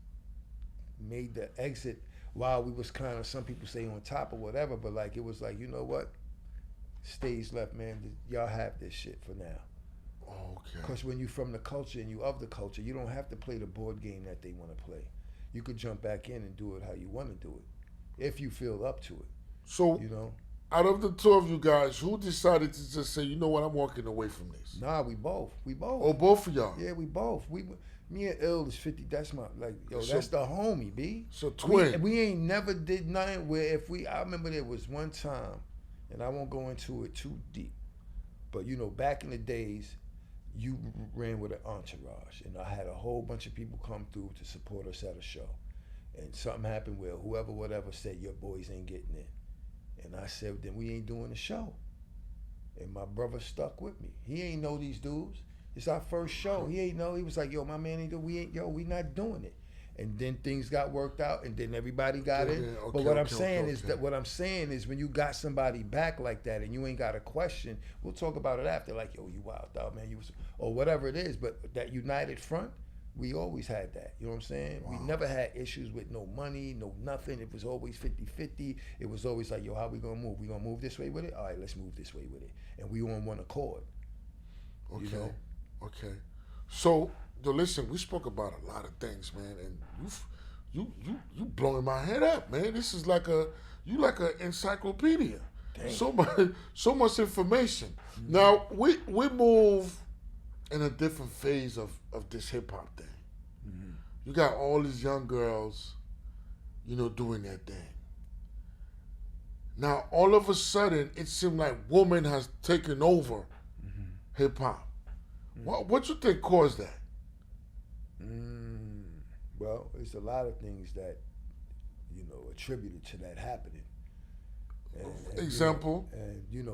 made the exit while we was kind of, some people say on top or whatever, but like it was like, you know what, stage left, man, y'all have this shit for now. Okay. Because when you from the culture and you of the culture, you don't have to play the board game that they want to play. You could jump back in and do it how you want to do it, if you feel up to it. So, out of the two of you guys, who decided to just say, you know what, I'm walking away from this? Nah, we both. Oh, both of y'all? Yeah, we both. Me and Ill is 50. That's my, that's the homie, B. So twin. We ain't never did nothing where I remember there was one time, and I won't go into it too deep, but back in the days, you ran with an entourage, and I had a whole bunch of people come through to support us at a show. And something happened where whoever, whatever said, your boys ain't getting in. And I said, then we ain't doing the show. And my brother stuck with me. He ain't know these dudes. It's our first show. He ain't know. He was like, yo, my man ain't we not doing it. And then things got worked out, and then everybody got in. But what I'm saying is when you got somebody back like that and you ain't got a question, we'll talk about it after, like, yo, you wild out, man, or whatever it is. But that united front, we always had that. You know what I'm saying? Wow. We never had issues with no money, no nothing. It was always 50-50. It was always like, yo, how we gonna move? We gonna move this way with it? All right, let's move this way with it. And we on one accord. Okay. Okay. So, listen, we spoke about a lot of things, man, and you blowing my head up, man. This is like an encyclopedia. Dang. So much information. Mm-hmm. Now we move in a different phase of this hip hop thing. Mm-hmm. You got all these young girls, doing their thing. Now all of a sudden it seemed like woman has taken over hip hop. Mm-hmm. What you think caused that? Well, it's a lot of things that, attributed to that happening. And example?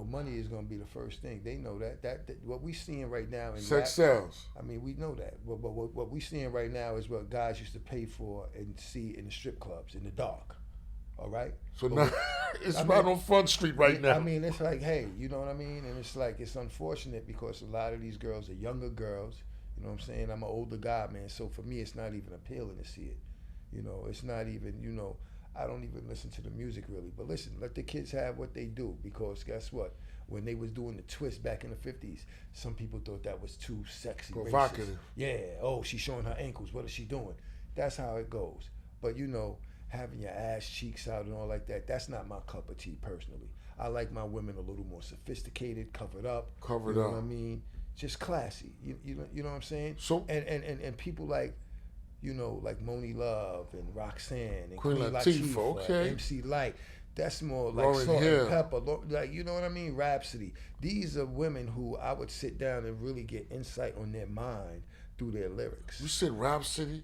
Money is going to be the first thing. They know that what we seeing right now in sex sells. I mean, we know that. But what we seeing right now is what guys used to pay for and see in the strip clubs in the dark. All right? So now it's not on Front Street right now. I mean, it's like, hey, you know what I mean? And it's like, it's unfortunate because a lot of these girls are younger girls. You know what I'm saying? I'm an older guy, man. So for me, it's not even appealing to see it. It's not even, I don't even listen to the music really. But listen, let the kids have what they do, because guess what? When they was doing the twist back in the 50s, some people thought that was too sexy. Provocative. Racist. Yeah. Oh, she's showing her ankles. What is she doing? That's how it goes. But having your ass cheeks out and all like that, that's not my cup of tea personally. I like my women a little more sophisticated, covered up. You know what I mean? Just classy. You know what I'm saying? So and people like, like Moni Love and Roxanne and Queen Latifah, okay. MC Light. That's more like Lauryn Salt Hill. and Pepper. Like, you know what I mean? Rhapsody. These are women who I would sit down and really get insight on their mind through their lyrics. You said Rhapsody?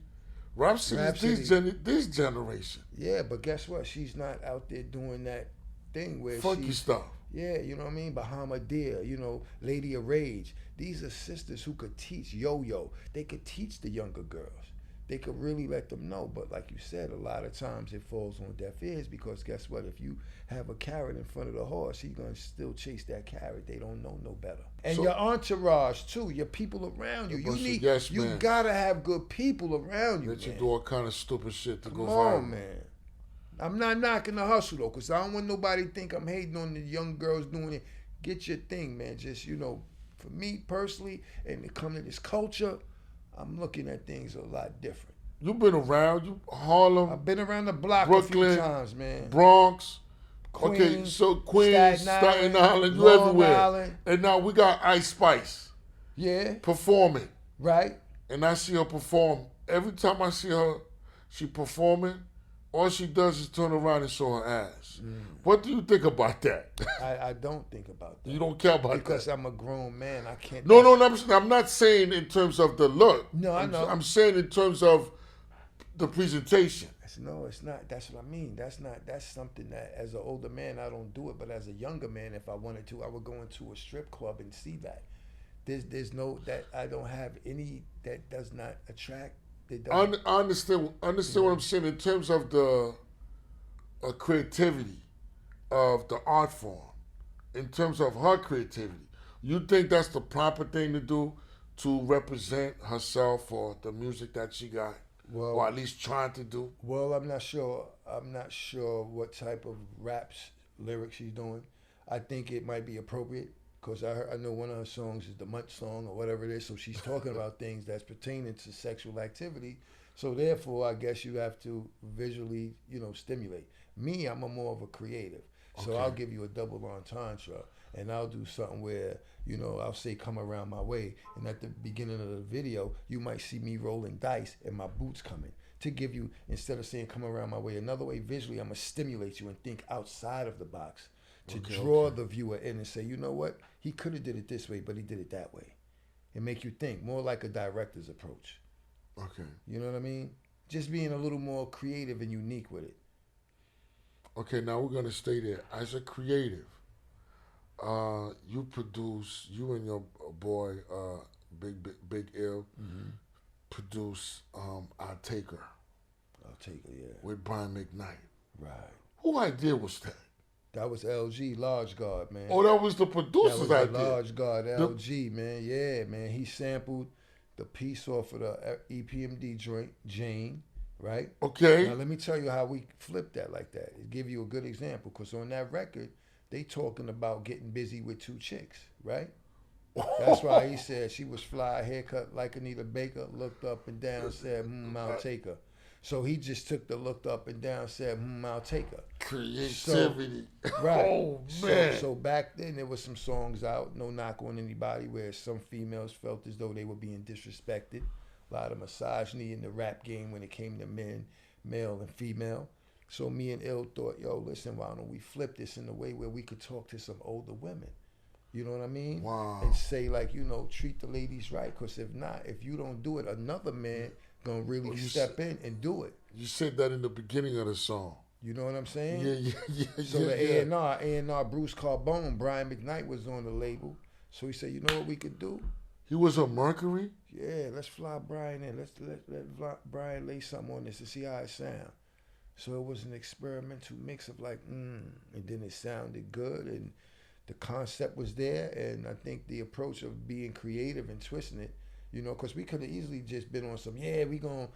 Rhapsody is this generation. Yeah, but guess what? She's not out there doing that thing where funky stuff. Yeah, you know what I mean? Bahama Deer, Lady of Rage. These are sisters who could teach Yo-Yo. They could teach the younger girls. They could really let them know. But like you said, a lot of times it falls on deaf ears because guess what? If you have a carrot in front of the horse, he's going to still chase that carrot. They don't know no better. And your entourage, too. Your people around you. You got to have good people around you, Let you do all kind of stupid shit to go viral. Come on, man. I'm not knocking the hustle, though, because I don't want nobody to think I'm hating on the young girls doing it. Get your thing, man. Just, for me personally, and to come to this culture, I'm looking at things a lot different. You've been around, Harlem. I've been around the block Brooklyn, a few times, man. Bronx. Queens, okay, so Queens, Staten Island, you Long everywhere. Island. And now we got Ice Spice. Yeah. Performing. Right. And I see her perform. Every time I see her, she performing, all she does is turn around and show her ass. What do you think about that? I don't think about that. You don't care about because that? I'm a grown man. I can't. No, I'm not saying in terms of the look. No, I know. I'm saying in terms of the presentation. No, it's not. That's what I mean. That's something that as an older man I don't do it, but as a younger man, if I wanted to, I would go into a strip club and see that. There's no that I don't have any that does not attract. I understand what I'm saying in terms of the creativity of the art form, in terms of her creativity. You think that's the proper thing to do to represent herself or the music that she got, or at least trying to do? Well, I'm not sure. I'm not sure what type of raps lyrics she's doing. I think it might be appropriate because I know one of her songs is the Munch song or whatever it is. So she's talking about things that's pertaining to sexual activity. So therefore, I guess you have to visually, stimulate. Me, I'm more of a creative. So I'll give you a double entendre, and I'll do something where, I'll say come around my way, and at the beginning of the video, you might see me rolling dice and my boots coming to give you, instead of saying come around my way, another way visually, I'm going to stimulate you and think outside of the box to draw the viewer in and say, you know what, he could have did it this way, but he did it that way. And make you think, more like a director's approach. Okay. You know what I mean? Just being a little more creative and unique with it. Okay, now we're going to stay there. As a creative, you and your boy, Big Ill, produce I'll Take Her. I'll Take Her, yeah. With Brian McKnight. Right. Who idea was that? That was LG, Large Guard, man. Oh, that was the producer's idea. That was Large Guard, LG, man. Yeah, man. He sampled the piece off of the EPMD joint, Jane, right? Okay. Now, let me tell you how we flipped that like that. It give you a good example, because on that record, they talking about getting busy with two chicks, right? That's why he said she was fly, haircut like Anita Baker, looked up and down, said, I'll take her. So he just took the looked up and down, said, I'll take her. Creativity. So, right. Oh, man. So back then, there was some songs out, no knock on anybody, where some females felt as though they were being disrespected. A lot of misogyny in the rap game when it came to men, male and female. So me and Ill thought, yo, listen, why don't we flip this in a way where we could talk to some older women? You know what I mean? Wow. And say, like, treat the ladies right. Because if not, if you don't do it, another man gonna really step in and do it. You said that in the beginning of the song. You know what I'm saying? Yeah. So the A&R, Bruce Carbone, Brian McKnight was on the label. So he said, you know what we could do? He was on Mercury? Yeah, let's fly Brian in. Let's let Brian lay something on this to see how it sounds. So it was an experimental mix of like, and then it sounded good, and the concept was there, and I think the approach of being creative and twisting it, because we could have easily just been on some, we gonna,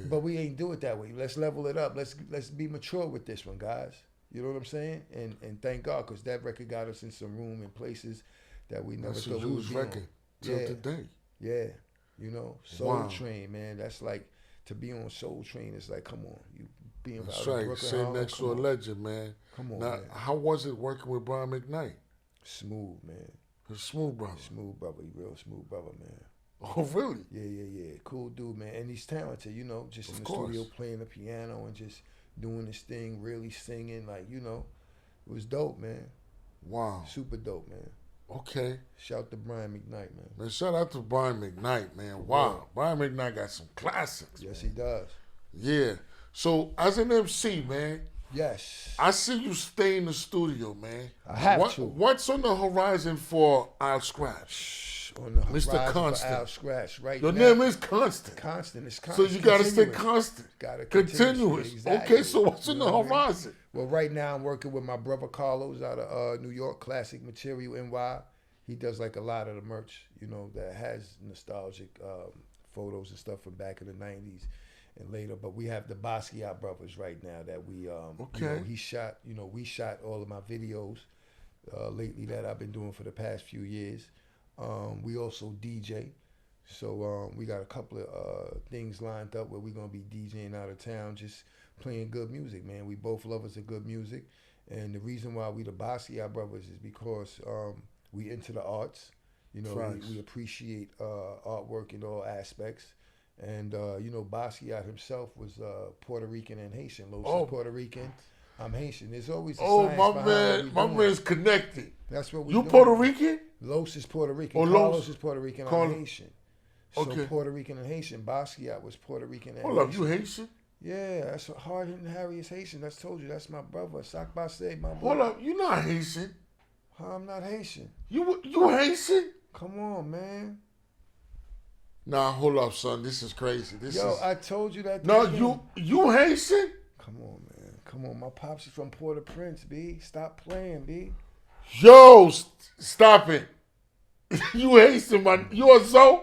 but we ain't do it that way. Let's level it up. Let's be mature with this one, guys. You know what I'm saying? And thank God, because that record got us in some room and places that we never thought we would be record till today. Yeah, Soul Train, man. That's like, to be on Soul Train, it's like, come on, you being That's out right. of Brooklyn, Sitting next to a legend, man. Come on, now, man. How was it working with Brian McKnight? Smooth, man. A smooth brother. Smooth brother. He real smooth brother, man. Oh, really? Yeah. Cool dude, man. And he's talented, just in the studio playing the piano and just doing his thing, really singing, like, it was dope, man. Wow. Super dope, man. Okay. Shout to Brian McKnight, man. Man, shout out to Brian McKnight, man. Wow. Brian McKnight got some classics. Yes, man. He does. Yeah. So, as an MC, man. Yes. I see you stay in the studio, man. I have to. What's on the horizon for Al Skratch? On the Mr. Constant. Al Skratch, right Your now. name is Constant. Constant. It's constant. So you got to stay constant. Got to continuous. Exactly. Okay, so what's on the horizon? Well, right now I'm working with my brother Carlos out of New York, Classic Material NY. He does like a lot of the merch, that has nostalgic photos and stuff from back in the 90s and later. But we have the Basquiat brothers right now that we, he shot, we shot all of my videos lately that I've been doing for the past few years. We also DJ. So we got a couple of things lined up where we're going to be DJing out of town, just playing good music, man. We both lovers of good music. And the reason why we the Basquiat brothers is because we into the arts. We appreciate artwork in all aspects. And, Basquiat himself was Puerto Rican and Haitian. Los is Puerto Rican. I'm Haitian. There's always a science my man's connected. That's what we You doing. Puerto Rican? Los is Puerto Rican. Oh, Carlos is Puerto Rican. I'm Haitian. So Okay. Puerto Rican and Haitian. Basquiat was Puerto Rican and Hold up, Haitian. you Haitian? Yeah, that's what Hard Hitting Harry is Haitian. That's told you. That's my brother. Sac Basse, my boy. Hold up, you not Haitian. Huh, I'm not Haitian. You Haitian? Come on, man. Nah, hold up, son. This is crazy. I told you that. No, again. you Haitian? Come on, man. Come on. My pops is from Port-au-Prince, B. Stop playing, B. Yo, stop it. You Haitian, man. You a Zoe?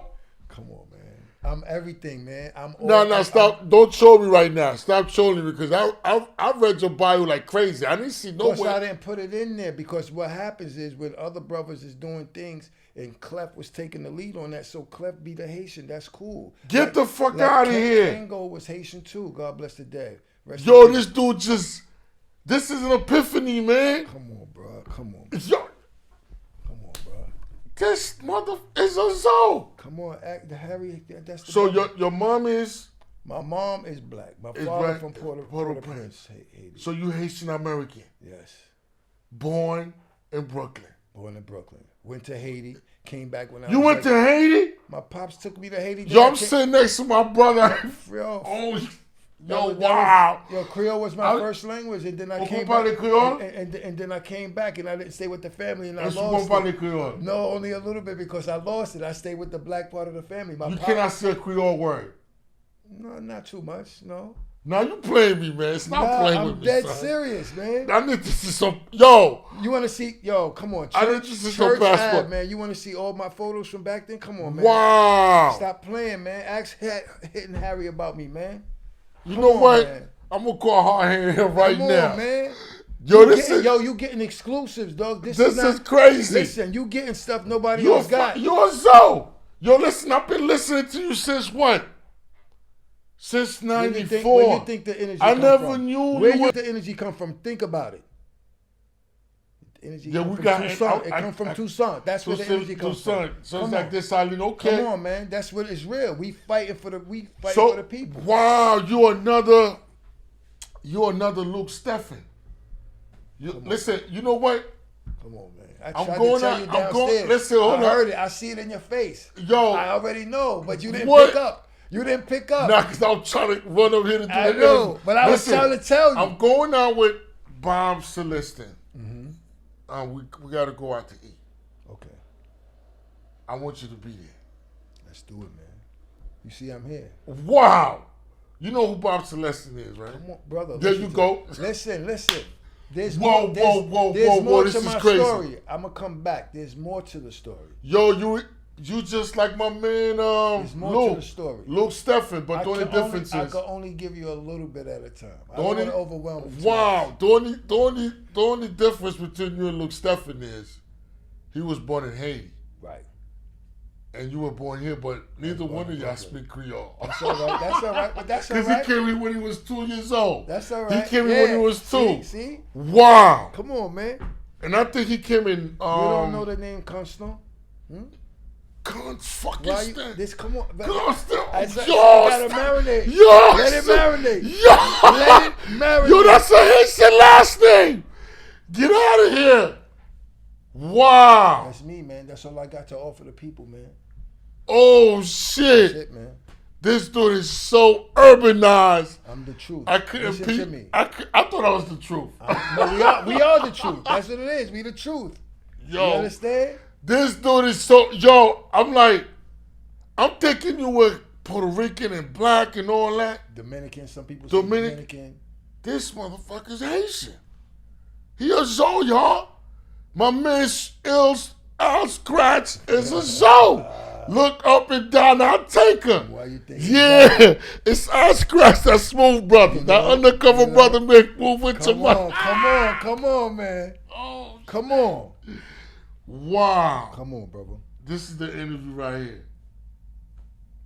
Come on, man. I'm everything, man. No, stop. Don't troll me right now. Stop trolling me because I read your bio like crazy. I didn't see Plus, nowhere. I didn't put it in there because what happens is when other brothers is doing things and Clef was taking the lead on that, so Clef be the Haitian. That's cool. Get the fuck out of here. Tango was Haitian too. God bless the dead. Yo, this dude just. This is an epiphany, man. Come on, bro. Come on. Yo, Come on, bro. this mother is a Zoe. Come on, act the Harry. That's the. So brother. your mom is. My mom is black. My Is father black. from Port-au-Prince, Haiti. So you Haitian American, Yes. born in Brooklyn. Born in Brooklyn. Went to Haiti. Came back when I You was went like, to Haiti? My pops took me to Haiti. Yo, I'm sitting next to my brother. Yo, Oh, that yo, was- wow. Yo, Creole was my first language, and then I Vous came parlez back. Creole? And then I came back, and I didn't stay with the family, and I Est-ce que lost vous parlez it. Creole? No, only a little bit because I lost it. I stayed with the black part of the family. My You pop- cannot say a Creole word. No, not too much. No. Now you playing me, man. Stop Nah, playing I'm with me, dead son. serious, man. I need to see some. Yo, You want to see? Yo, come on. I need to see some passport. Ave, man. You want to see all my photos from back then? Come on, man. wow. Stop playing, man. Ask Hitting Harry about me, man. You Come know on, what? man. I'm gonna call Hard Hand right Come now. on, man. Yo, You getting exclusives, dog. This this not, is crazy. Listen, you getting stuff nobody You're else got. you're a Zoe. Yo, listen, I've been listening to you since what? Since Where you think- '94. Where you think the energy I come never from? knew Where you you were- the energy come from? Think about it. The energy Yeah, come we from got- Tucson. I- It come from I- Tucson. That's where the energy comes from. So Come it's like on. this, Eileen. Okay. Come on, man. That's what it's real. We fighting for the So, people. wow, you're another Luke Steffen. Listen, you know what? Come on, man. I I'm tried going to tell out- you I'm downstairs. going- listen, hold I up. heard it. I see it in your face. Yo. I already know, but you didn't What? pick up. You didn't pick up. Nah, because I'm trying to run over here to do I the know, interview. but I was trying to tell you. I'm going out with Bob Celestin. Mm-hmm. We got to go out to eat. Okay, I want you to be there. let's do it, man. You see, I'm here. Wow. You know who Bob Celestin is, right? Come on, brother. There listen you to go. it. Listen. There's Whoa, more. There's, whoa, there's whoa, more this to is my crazy. story. I'm gonna come back. There's more to the story. Yo, you just like my man There's more Luke. to the story. Luke Steffen, but the only difference I is can only give you a little bit at a time. I The don't only- want to overwhelm you. too wow. much. The only difference between you and Luke Steffen is he was born in Haiti Right. and you were born here, but neither born one in of y'all Brooklyn. speak Creole. That's all right. That's all right. But that's all Because right. he came here when he was 2 years old. That's all right. He came here when he was 2. See? Wow. Come on, man. And I think he came in. You don't know the name Constant? Fucking Why you? stand. This come on. Constant. I said, Yo, you gotta marinate. Yo, Let it marinate. Yo, Let it marinate. Yo, that's a Haitian last name. Get out of here. Wow. That's me, man. That's all I got to offer the people, man. Oh That's shit. it, man. This dude is so urbanized. I'm the truth. I couldn't Listen to pe- me. I thought I was the truth. No, we are the truth. That's what it is. We the truth. You Yo, understand? this dude is so I'm like, I'm thinking you were Puerto Rican and black and all that. Dominican. Some people say Dominican. This motherfucker's Haitian. He a Zoe, y'all. My man Al Skratch is a Zoe. Look up and down, I'll take her. Why you think? Yeah, it's Al Skratch, that smooth brother. That undercover brother make move with your money. Come on, man. Oh, Come on. wow. Come on, brother. This is the interview right here.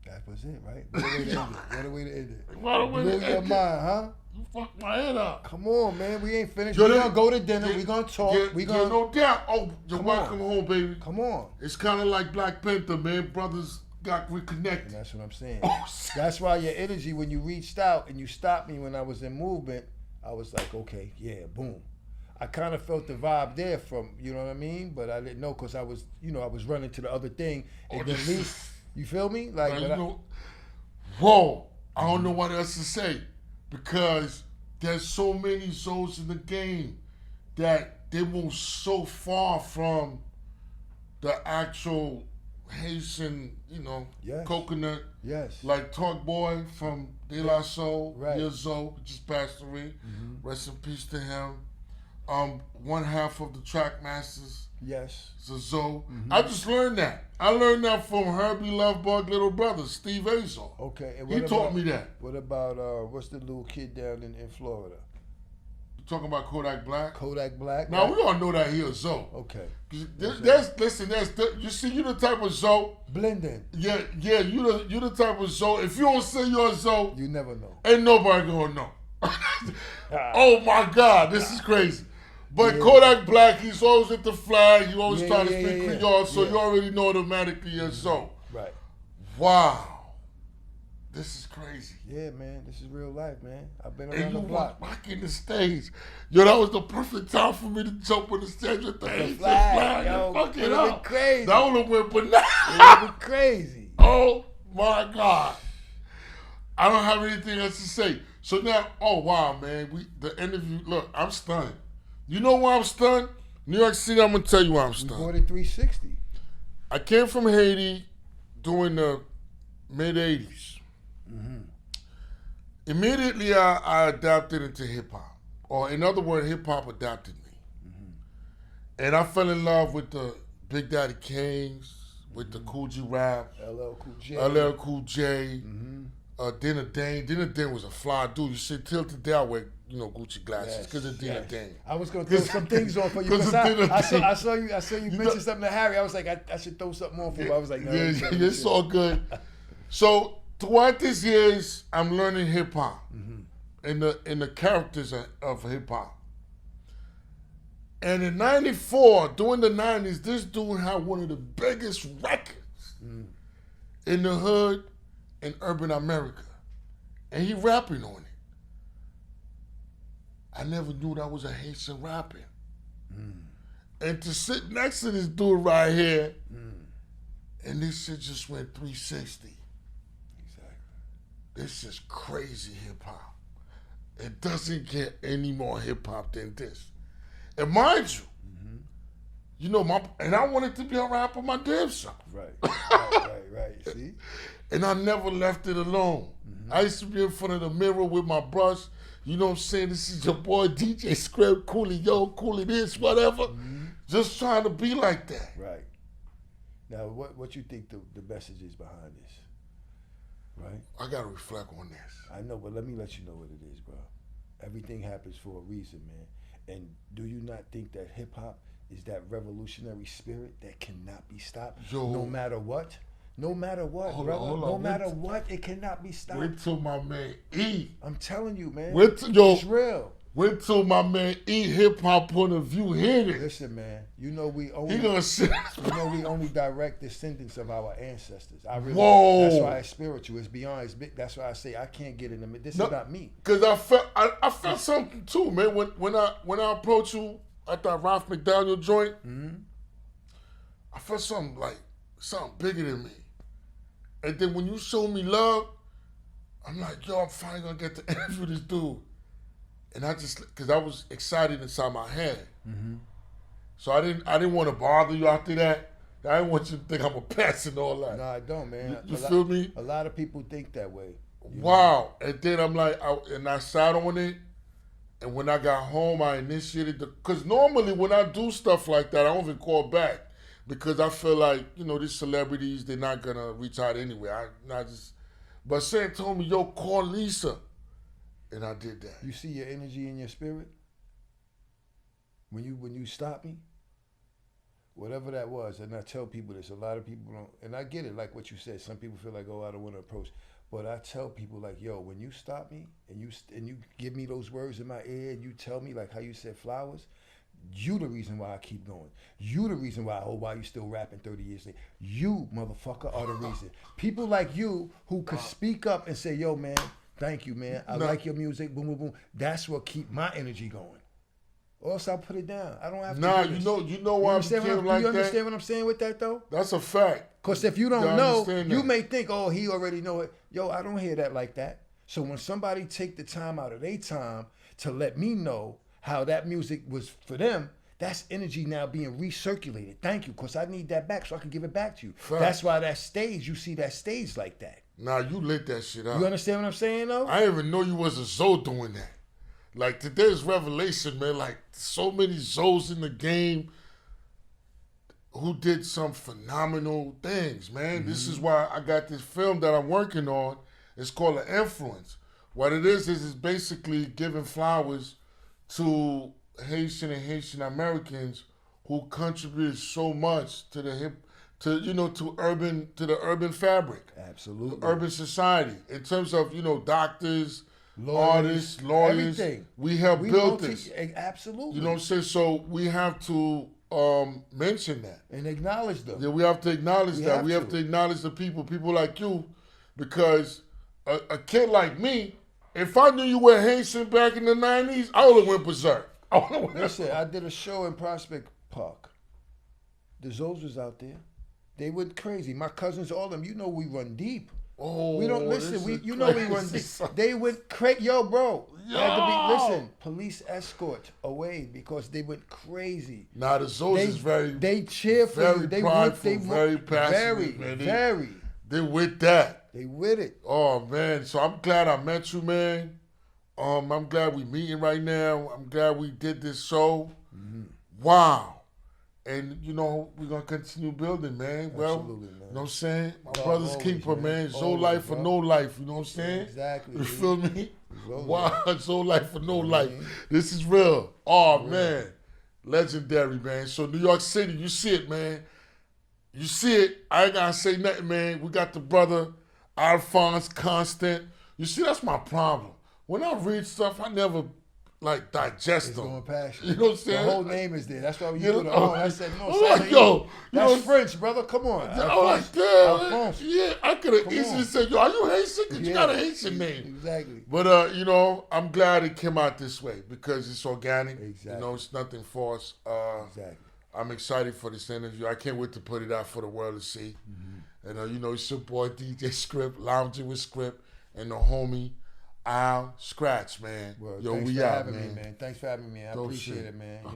That was it, right? What a way to end it. What a way to end it. What a way to Blew end your it. mind, huh? You fucked my head up. Come on, man. We ain't finished. Yo, We're let- gonna go to dinner. Yeah, We're gonna talk. Yeah, we yeah, gonna no doubt. Oh, you're Come welcome on. home, baby. come on. It's kind of like Black Panther, man. Brothers got And reconnected. that's what I'm saying. Oh, shit. That's why your energy, when you reached out and you stopped me when I was in movement, I was like, okay, yeah, boom. I kind of felt the vibe there from, you know what I mean? But I didn't know because I was, I was running to the other thing. And Oh, then this Lee, is- You feel me? Like, Like, but you know, whoa, I don't know what else to say because there's so many zones in the game that they move so far from the actual Haitian, Yes. coconut. yes. Like Talk Boy from De La Soul, Right. Yezo, who just passed away. Rest in peace to him. One half of the Track Masters, Yes. Zazo. I just learned that. I learned that from Herbie Lovebug little brother, Steve Azar. Okay. And He taught me that. What about what's the little kid down in Florida? You talking about Kodak Black? Kodak Black. Now right? we all know that he a Zoe. Okay. You see, you the type of Zoe. Blending. Yeah, you the type of Zoe. If you don't say you're a Zoe, You never know. ain't nobody gonna know. Oh my God, this is crazy. But Yeah. Kodak Black, he's always at the flag. He always Yeah, trying to yeah, speak yeah, Creole, so yeah. you already know automatically you're Zoe. Right. Wow, this is crazy. Yeah, man. This is real life, man. I've been And around you the was block. rocking the stage. Yo, that was the perfect time for me to jump on the stage with the Haitian flag. yo, Fuck it would've been up. crazy. That would have went bananas. It would be crazy. Oh my God. I don't have anything else to say. So now, oh wow, man, the interview. Look, I'm stunned. You know why I'm stunned? New York City. I'm gonna tell you why I'm We stunned. bought it 360. I came from Haiti during the mid '80s. Immediately, I adapted into hip hop, or in other words, hip hop adapted me, and I fell in love with the Big Daddy Kings, with the Cool G rap, LL Cool J. LL Cool J. Dinner Dane. Dinner Dane was a fly dude. You see, till today I wear, Gucci glasses because of Dinner Dane. I was gonna throw some things on for you 'Cause because of Dinner I Dane. saw you mention something to Harry. I was like, I should throw something on for you. I was like, no, Yeah, it's all good. So throughout these years, I'm learning hip hop and the characters of hip hop. And in '94, during the '90s, this dude had one of the biggest records in the hood in urban America, and he rapping on it. I never knew that was a Haitian rapping. And to sit next to this dude right here, and this shit just went 360. Exactly. This is crazy hip hop. It doesn't get any more hip hop than this. And mind you, and I wanted to be a rapper my damn self. Right. See? And I never left it alone. I used to be in front of the mirror with my brush. You know what I'm saying? This is your boy DJ Scripz, Coolie this, whatever. Just trying to be like that. Right. Now, what you think the message is behind this? Right? I gotta reflect on this. I know, but let me let you know what it is, bro. Everything happens for a reason, man. And do you not think that hip hop is that revolutionary spirit that cannot be stopped? Yo. No matter what? No matter what, Hold brother. on. No matter what, it cannot be stopped. Wait till my man E. I'm telling you, man. It's real. Wait till my man E hip hop point of view hear this. Listen, man. You know we He only gonna sit. we only direct descendants of our ancestors. I really. Whoa. That's why it's spiritual. It's beyond. It's big. That's why I say I can't get in the. This is not me. Cause I felt something too, man. When I approached you at that Ralph McDaniel joint, I felt something bigger than me. And then when you showed me love, I'm like, yo, I'm finally gonna get to interview this dude. And cause I was excited inside my head. So I didn't want to bother you after that. I didn't want you to think I'm a pest and all that. No, I don't, man. You feel me? A lot of people think that way. Wow. And then I'm like, I sat on it. And when I got home, I initiated because normally when I do stuff like that, I don't even call back because I feel like, these celebrities, they're not going to reach out anyway. But Sam told me, yo, call Lisa. And I did that. You see your energy in your spirit? When you stop me? Whatever that was, and I tell people this, a lot of people don't, and I get it, like what you said, some people feel like, oh, I don't want to approach, but I tell people like, yo, when you stop me, and you give me those words in my ear, and you tell me, like how you said flowers, you the reason why I keep going. You the reason why you still rapping 30 years later. You, motherfucker, are the reason. People like you who could speak up and say, yo, man, thank you, man, I like your music, boom, boom, boom, that's what keep my energy going. or else I'll put it down. I don't have to. Nah, do this. you know why I understand became what like you understand that? what I'm saying with that though? That's a fact. Because if you Yeah, I don't know, understand you that. may think, oh, he already know it. Yo, I don't hear that like that. So when somebody take the time out of their time to let me know how that music was for them, that's energy now being recirculated. Thank you, because I need that back so I can give it back to you. Fact. That's why that stage, you see that stage like that. Nah, you lit that shit up. You understand what I'm saying though? I didn't even know you was a Zoe doing that. Like today's revelation, man. Like so many Zoes in the game who did some phenomenal things, man. This is why I got this film that I'm working on. It's called The Influence. What it is it's basically giving flowers to Haitian and Haitian Americans who contributed so much to the to the urban fabric, Absolutely. urban society. In terms of doctors, Lawyers, artists, lawyers, everything. we helped build this. Absolutely. You know what I'm saying? So we have to mention that. And acknowledge them. Yeah, we have to acknowledge that. We have to. to acknowledge the people like you, because a kid like me, if I knew you were Haitian back in the 90s, I would have went berserk. Listen, I did a show in Prospect Park. The Zoes was out there. They went crazy. My cousins, all of them. You know we run deep. Oh, We don't listen. We run deep. deep. They went crazy. Yo, bro. Yo! Had to be, listen, police escort away because they went crazy. Nah, the Zoes is very, They cheer for very you. They prideful, went, very passionate, very, man. very. They with that. They with it. Oh man, so I'm glad I met you, man. I'm glad we meeting right now. I'm glad we did this show. Wow. And we're gonna continue building, man. Well, Absolutely, man. you know what I'm saying? My God, brother's always, keeper, man. man. Zoe Always, life or bro. no life, you know what I'm saying? Exactly. You feel me? Zoe Wow, Zoe life or no life. This is real. Oh man. Legendary, man. So New York City, you see it, man. You see it. I ain't gotta say nothing, man. We got the brother Alphonse Constant. You see, that's my problem. When I read stuff, I never digest It's them. going past you. You know what I'm saying? The whole name is there. That's why when you You put it know, on, I said, no, I'm it's like, not yo, you. you That's know- French, brother. Come on. I'm like, Alphonse. damn, Alphonse. yeah, I could have Come easily on. said, yo, are you Haitian? Because you Yeah. got a Haitian name. Exactly. But, I'm glad it came out this way because it's organic. Exactly. It's nothing forced. Exactly. I'm excited for this interview. I can't wait to put it out for the world to see. And, it's your boy, DJ Scripz, lounging with Scripz, and the homie, Skratch, man. Well, Yo, thanks we for out, having man. me, man. Thanks for having me. I Dope appreciate shit. it, man.